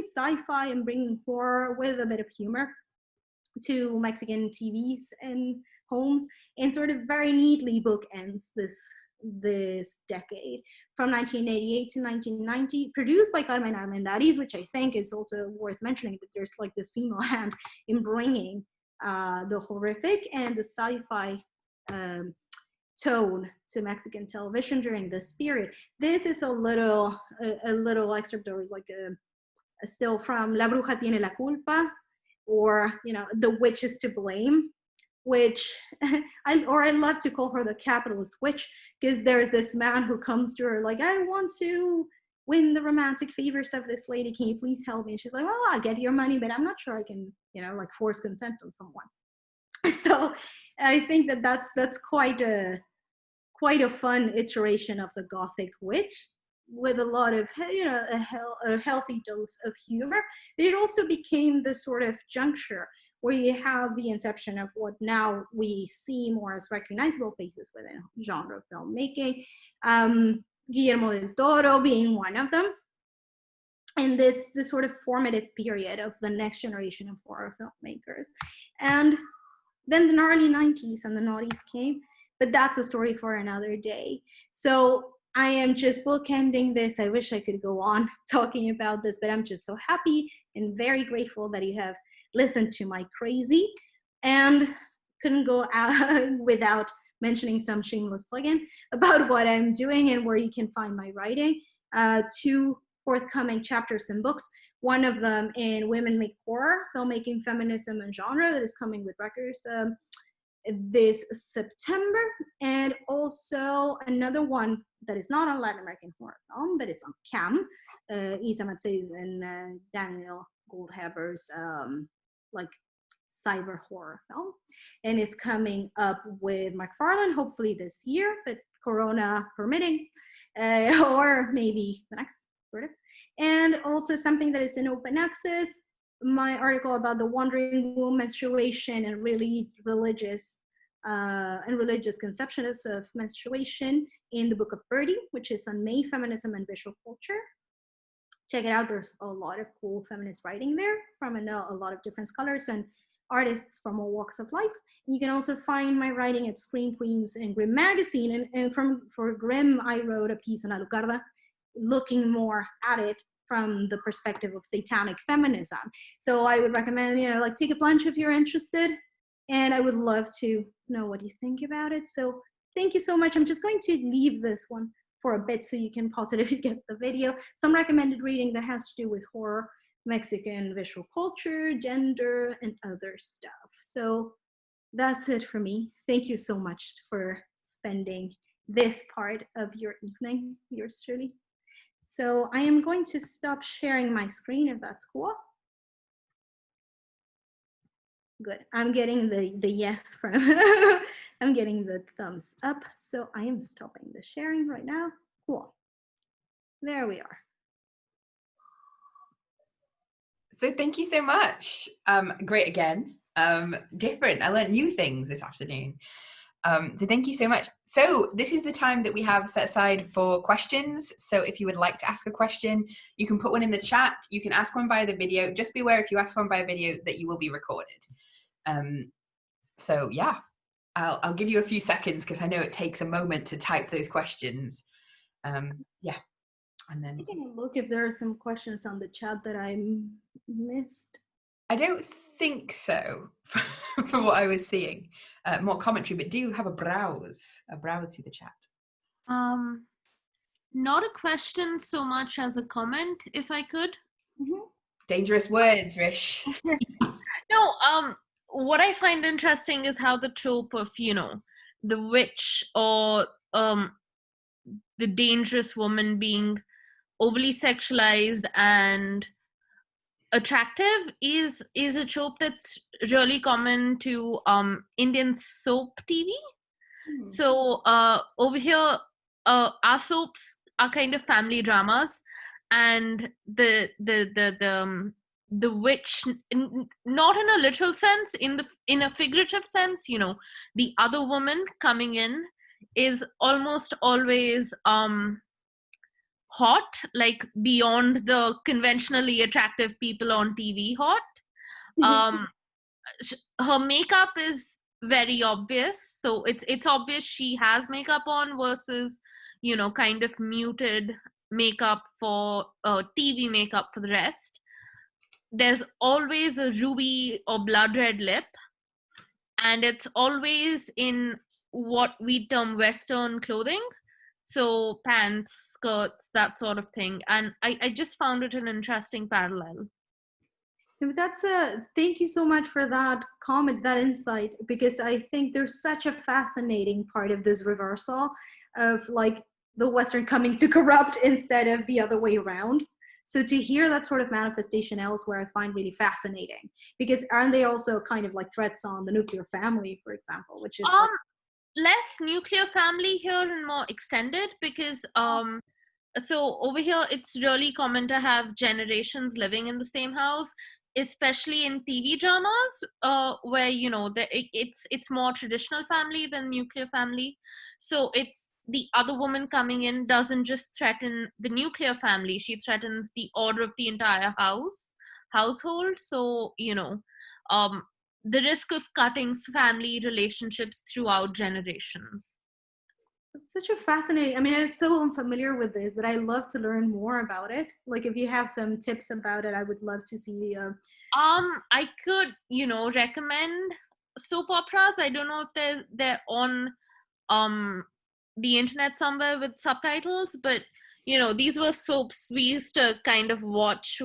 sci-fi and bringing horror with a bit of humor to Mexican TVs and homes, and sort of very neatly bookends this decade from 1988 to 1990, produced by Carmen Armendariz, which I think is also worth mentioning, that there's like this female hand in bringing the horrific and the sci-fi tone to Mexican television during this period. This is a little excerpt, or like a still from La Bruja tiene la culpa, or The Witch is to blame, which I love to call her the capitalist witch, because there's this man who comes to her like, I want to win the romantic favors of this lady, can you please help me? And she's like, well, I'll get your money, but I'm not sure I can like force consent on someone. So I think that's quite a fun iteration of the Gothic witch, with a lot of a healthy dose of humor. But it also became the sort of juncture where you have the inception of what now we see more as recognizable faces within genre filmmaking, Guillermo del Toro being one of them, and this sort of formative period of the next generation of horror filmmakers. And then the early 90s and the noughties came, but that's a story for another day. So I am just bookending this. I wish I could go on talking about this, but I'm just so happy and very grateful that you have listened to my crazy, and couldn't go out without mentioning some shameless plug-in about what I'm doing and where you can find my writing. 2 forthcoming chapters and books, one of them in Women Make Horror, Filmmaking, Feminism, and Genre, that is coming with Rutgers this September, and also another one that is not on Latin American horror film, but it's on CAM, Isa Matse's and Daniel Goldhaber's like cyber horror film, and it's coming up with McFarlane hopefully this year, but Corona permitting, or maybe the next quarter. And also something that is in open access, my article about the wandering womb, menstruation, and really religious conceptions of menstruation in the book of Birdie, which is on May, feminism, and visual culture. Check it out. There's a lot of cool feminist writing there from a lot of different scholars and artists from all walks of life. And you can also find my writing at Screen Queens and Grimm magazine. And for Grimm, I wrote a piece on Alucarda, looking more at it from the perspective of satanic feminism. So I would recommend, like take a plunge if you're interested. And I would love to know what you think about it. So thank you so much. I'm just going to leave this one for a bit so you can pause it if you get the video. Some recommended reading that has to do with horror, Mexican visual culture, gender, and other stuff. So that's it for me. Thank you so much for spending this part of your evening, yours truly. So I am going to stop sharing my screen if that's cool. Good. I'm getting the yes from, I'm getting the thumbs up. So I am stopping the sharing right now. Cool. There we are. So thank you so much. Great again. Different. I learned new things this afternoon. So thank you so much. So this is the time that we have set aside for questions. So if you would like to ask a question, you can put one in the chat. You can ask one via the video. Just be aware if you ask one via video that you will be recorded. So yeah, I'll give you a few seconds because I know it takes a moment to type those questions. Yeah, and then I can look if there are some questions on the chat that I missed. I don't think so, from what I was seeing. More commentary, but do have a browse through the chat. Not a question so much as a comment, if I could. Mm-hmm. Dangerous words, Rish. No, what I find interesting is how the trope of, the witch or the dangerous woman being overly sexualized and attractive is a trope that's really common to Indian soap TV. So over here, our soaps are kind of family dramas, and the witch, not in a literal sense, in a figurative sense, the other woman coming in is almost always hot, like beyond the conventionally attractive people on TV hot. Her makeup is very obvious, so it's obvious she has makeup on versus kind of muted makeup for TV makeup for the rest. There's always a ruby or blood red lip, and it's always in what we term Western clothing, so pants, skirts, that sort of thing. And I just found it an interesting parallel. Thank you so much for that comment, that insight, because I think there's such a fascinating part of this reversal of like the Western coming to corrupt instead of the other way around. So to hear that sort of manifestation elsewhere, I find really fascinating, because aren't they also kind of like threats on the nuclear family, for example, which is less nuclear family here and more extended, because so over here it's really common to have generations living in the same house, especially in TV dramas, where it's more traditional family than nuclear family. So it's the other woman coming in doesn't just threaten the nuclear family, she threatens the order of the entire household. So the risk of cutting family relationships throughout generations. It's such a fascinating, I mean, I'm so unfamiliar with this that I love to learn more about it. Like if you have some tips about it, I would love to see. I could, recommend soap operas. I don't know if they're on the internet somewhere with subtitles, but these were soaps we used to kind of watch.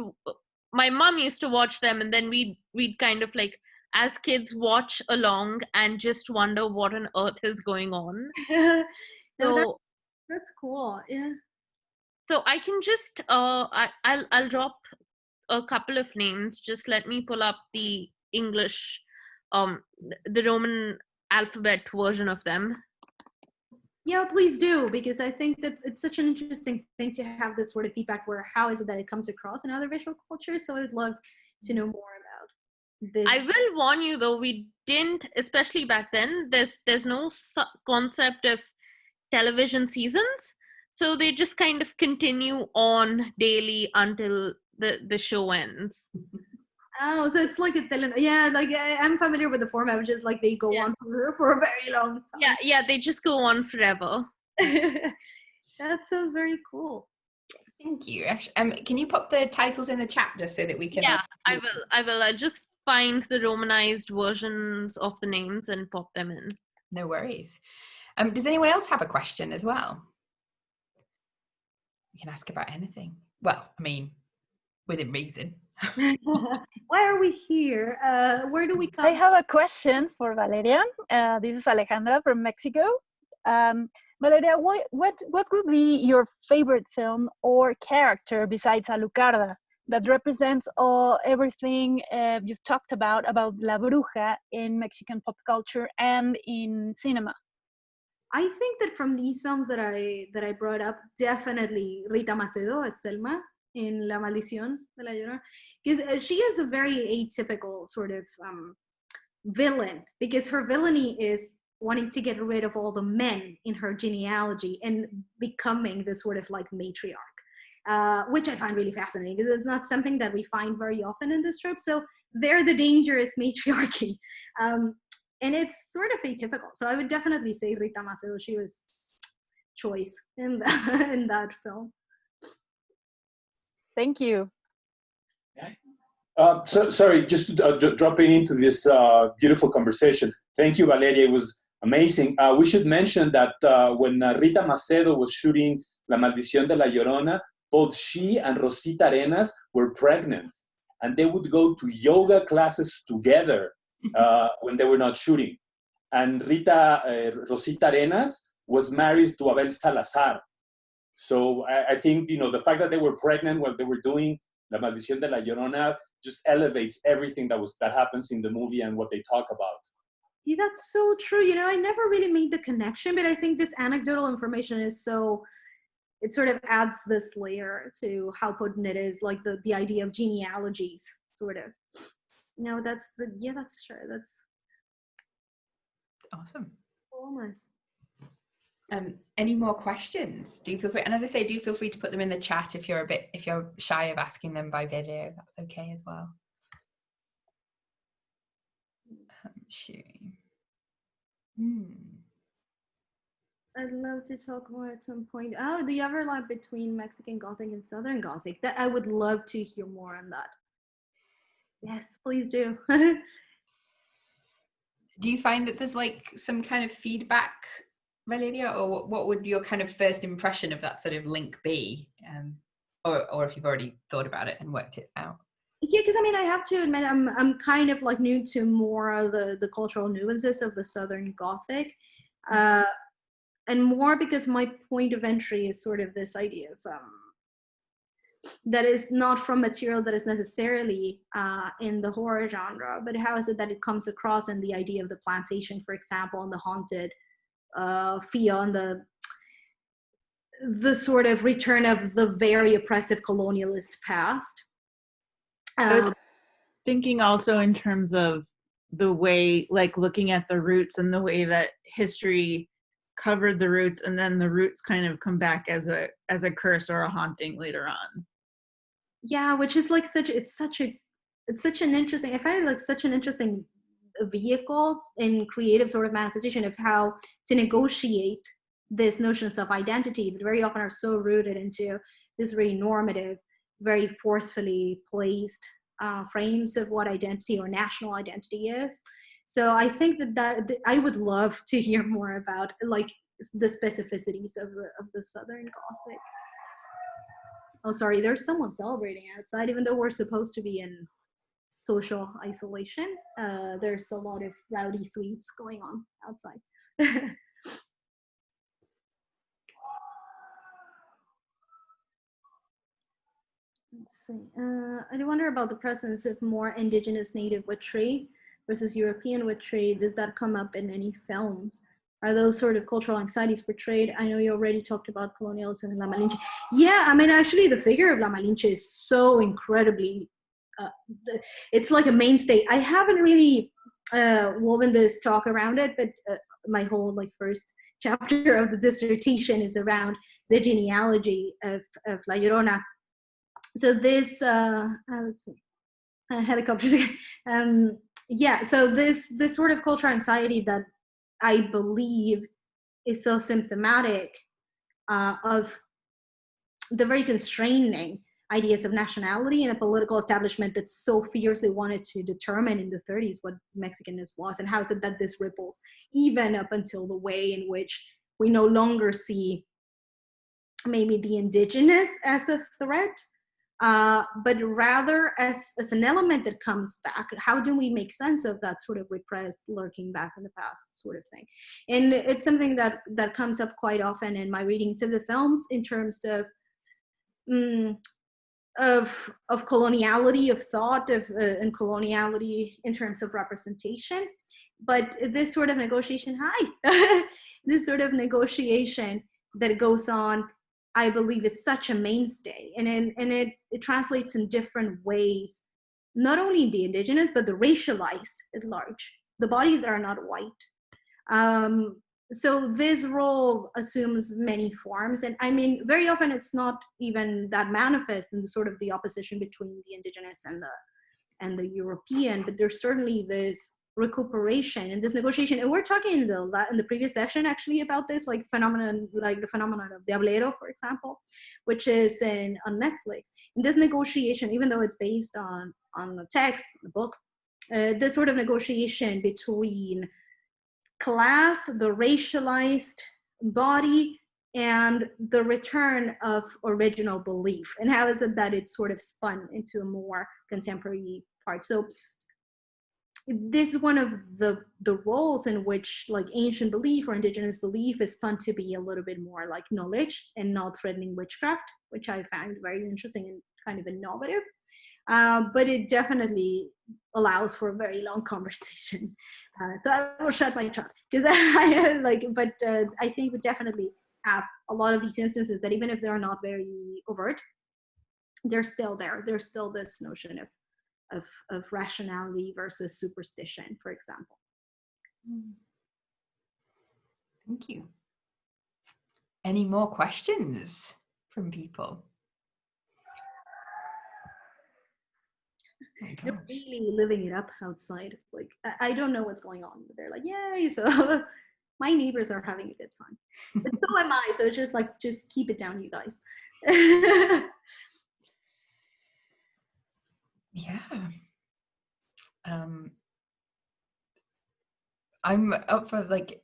My mom used to watch them, and then we'd kind of like, as kids, watch along and just wonder what on earth is going on. No, So that's cool. Yeah. So I can just I'll drop a couple of names. Just let me pull up the English, the Roman alphabet version of them. Yeah, please do, because I think that it's such an interesting thing to have this sort of feedback where how is it that it comes across in other visual cultures. So I would love to know more about this. I will warn you though, we didn't, especially back then, there's no concept of television seasons. So they just kind of continue on daily until the show ends. Oh, so it's like a yeah, like I'm familiar with the format, which is like they go on for a very long time. Yeah, they just go on forever. That sounds very cool. Thank you. Can you pop the titles in the chat just so that we can? Yeah, I will. I just find the Romanized versions of the names and pop them in. No worries. Does anyone else have a question as well? You can ask about anything. Well, I mean, within reason. Why are we here? Where do we come? I have a question for Valeria. This is Alejandra from Mexico. Valeria, what would be your favorite film or character besides Alucarda that represents everything you've talked about La Bruja in Mexican pop culture and in cinema? I think that from these films that I brought up, definitely Rita Macedo as Selma in La Maldición de la Llorona, because she is a very atypical sort of villain, because her villainy is wanting to get rid of all the men in her genealogy and becoming this sort of like matriarch, which I find really fascinating because it's not something that we find very often in this trope. So they're the dangerous matriarchy. And it's sort of atypical. So I would definitely say Rita Macedo, she was choice in that film. Thank you. So sorry, just dropping into this beautiful conversation. Thank you, Valeria. It was amazing. We should mention that when Rita Macedo was shooting La Maldición de la Llorona, both she and Rosita Arenas were pregnant, and they would go to yoga classes together when they were not shooting. And Rosita Arenas was married to Abel Salazar. So I think, the fact that they were pregnant while they were doing La Maldición de la Llorona just elevates everything that happens in the movie and what they talk about. Yeah, that's so true. I never really made the connection, but I think this anecdotal information is it sort of adds this layer to how potent it is, like the idea of genealogies, sort of. That's true. That's awesome. Almost. Any more questions? Do feel free, and as I say, do feel free to put them in the chat if you're shy of asking them by video. That's okay as well. I'd love to talk more at some point. Oh, the overlap between Mexican Gothic and Southern Gothic. That I would love to hear more on that. Yes, please do. Do you find that there's like some kind of feedback, Valeria, or what would your kind of first impression of that sort of link be? Or if you've already thought about it and worked it out? Yeah, because I have to admit, I'm kind of like new to more of the cultural nuances of the Southern Gothic, and more because my point of entry is sort of this idea of that is not from material that is necessarily in the horror genre, but how is it that it comes across in the idea of the plantation, for example, and the haunted feel, and the sort of return of the very oppressive colonialist past. I was thinking also in terms of the way, like looking at the roots and the way that history covered the roots, and then the roots kind of come back as a curse or a haunting later on. Yeah, which is like it's such an interesting, I find it like such an interesting vehicle in creative sort of manifestation of how to negotiate this notions of identity that very often are so rooted into this very normative, very forcefully placed frames of what identity or national identity is. So I think that I would love to hear more about like the specificities of the Southern Gothic. Oh, sorry, there's someone celebrating outside, even though we're supposed to be in social isolation. There's a lot of rowdy sweets going on outside. Let's see. I do wonder about the presence of more indigenous native witchery versus European witchery. Does that come up in any films? Are those sort of cultural anxieties portrayed? I know you already talked about colonialism in La Malinche. Yeah, I mean, actually, the figure of La Malinche is so incredibly, it's like a mainstay. I haven't really woven this talk around it, but my whole like first chapter of the dissertation is around the genealogy of La Llorona. So this, let's see, helicopters. Yeah, so this sort of cultural anxiety that I believe is so symptomatic of the very constraining ideas of nationality in a political establishment that so fiercely wanted to determine in the 30s what Mexicanness was, and how is it that this ripples even up until the way in which we no longer see maybe the indigenous as a threat, but rather as an element that comes back. How do we make sense of that sort of repressed, lurking back in the past sort of thing? And it's something that comes up quite often in my readings of the films in terms of coloniality of thought, and coloniality in terms of representation. But this sort of negotiation, this sort of negotiation that goes on, I believe, is such a mainstay, and it translates in different ways, not only the indigenous, but the racialized at large, the bodies that are not white. So this role assumes many forms, and I mean, very often it's not even that manifest in the sort of the opposition between the indigenous and the European, but there's certainly this recuperation and this negotiation. And we're talking in the previous session actually about this, like the phenomenon of Diablero, for example, which is on Netflix. And this negotiation, even though it's based on the text, the book, this sort of negotiation between class, the racialized body, and the return of original belief, and how is it that it's sort of spun into a more contemporary part. So this is one of the roles in which like ancient belief or indigenous belief is spun to be a little bit more like knowledge and not threatening witchcraft, which I found very interesting and kind of innovative. But it definitely allows for a very long conversation. So I will shut my trap, because I think we definitely have a lot of these instances that even if they're not very overt, they're still there. There's still this notion of rationality versus superstition, for example. Thank you. Any more questions from people? They're really living it up outside. Like, I don't know what's going on, but they're like, yay. So my neighbors are having a good time. But so am I. So it's just like, just keep it down, you guys. Yeah. I'm up for like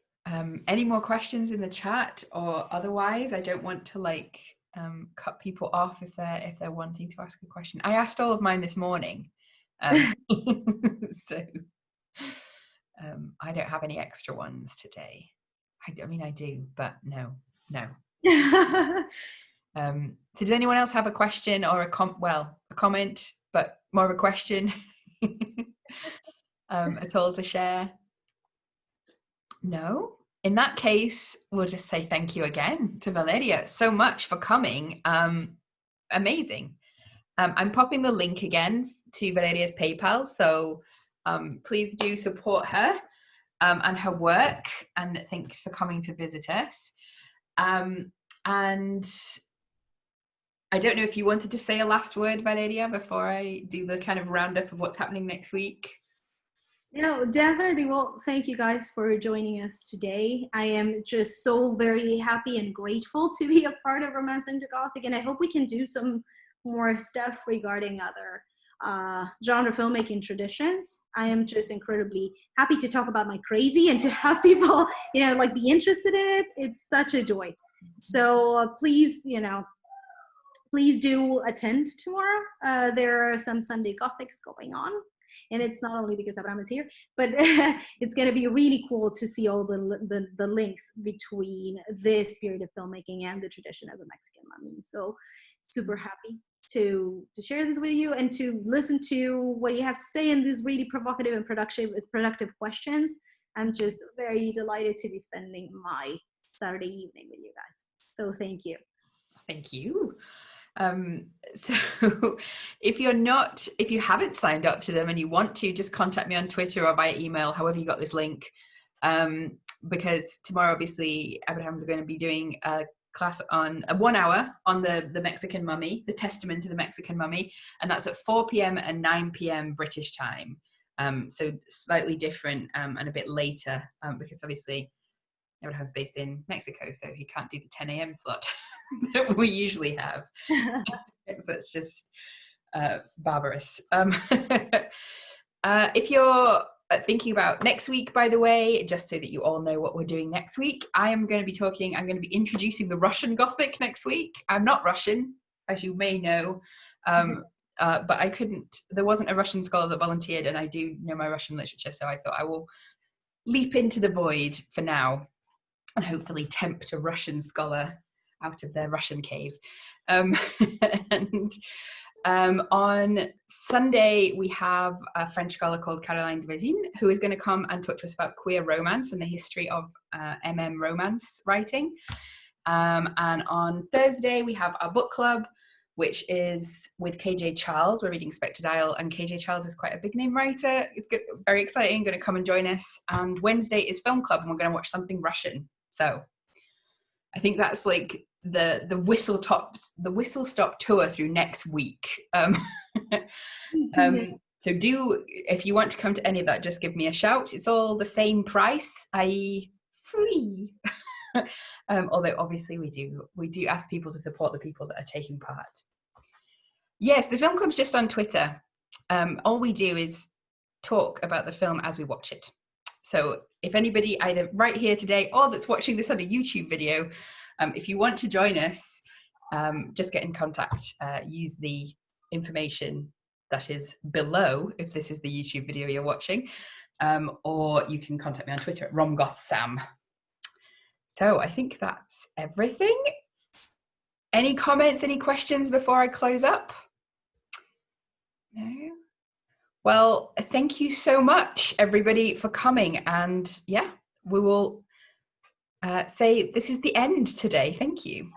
any more questions in the chat, or otherwise I don't want to like cut people off if they're wanting to ask a question. I asked all of mine this morning. So I don't have any extra ones today. I mean, I do, but no. So does anyone else have a question or a comment, but more of a question at all to share? No? In that case, we'll just say thank you again to Valeria so much for coming. Amazing. I'm popping the link again to Valeria's PayPal, so please do support her and her work, and thanks for coming to visit us. And I don't know if you wanted to say a last word, Valeria, before I do the kind of roundup of what's happening next week. No, definitely. Well, thank you guys for joining us today. I am just so very happy and grateful to be a part of Romance into Gothic, and I hope we can do some more stuff regarding other genre filmmaking traditions. I am just incredibly happy to talk about my crazy and to have people, like be interested in it. It's such a joy. So please, please do attend tomorrow. There are some Sunday Gothics going on. And it's not only because Abraham is here, but it's going to be really cool to see all the links between this period of filmmaking and the tradition of the Mexican mummy. So super happy to share this with you and to listen to what you have to say in these really provocative and productive questions. I'm just very delighted to be spending my Saturday evening with you guys. So thank you. Thank you. So if you haven't signed up to them and you want to, just contact me on Twitter or via email, however you got this link. Because tomorrow, obviously, Abraham's going to be doing a class on 1 hour on the Mexican mummy, the testament to the Mexican mummy, and that's at 4 p.m. and 9 p.m. British time. So slightly different and a bit later, because obviously Abraham's based in Mexico, so he can't do the 10 a.m. slot that we usually have. That's just barbarous. If you're thinking about next week, by the way, just so that you all know what we're doing next week, I'm going to be introducing the Russian Gothic next week. I'm not Russian, as you may know, but there wasn't a Russian scholar that volunteered, and I do know my Russian literature, so I thought I will leap into the void for now and hopefully tempt a Russian scholar out of their Russian cave. On Sunday, we have a French scholar called Caroline de Vezine, who is going to come and talk to us about queer romance and the history of romance writing. And on Thursday, we have our book club, which is with KJ Charles. We're reading Spectre Dial, and KJ Charles is quite a big name writer. It's good, very exciting, going to come and join us. And Wednesday is film club, and we're going to watch something Russian. So I think that's like the whistle stop tour through next week. So if you want to come to any of that, just give me a shout. It's all the same price, i.e. free. Although obviously we do ask people to support the people that are taking part. Yes, the film club's just on Twitter. All we do is talk about the film as we watch it. So if anybody either right here today or that's watching this on a YouTube video, if you want to join us, just get in contact. Use the information that is below if this is the YouTube video you're watching, or you can contact me on Twitter at romgothsam. So I think that's everything. Any comments, any questions before I close up? No? Well, thank you so much, everybody, for coming. And yeah, we will say this is the end today. Thank you.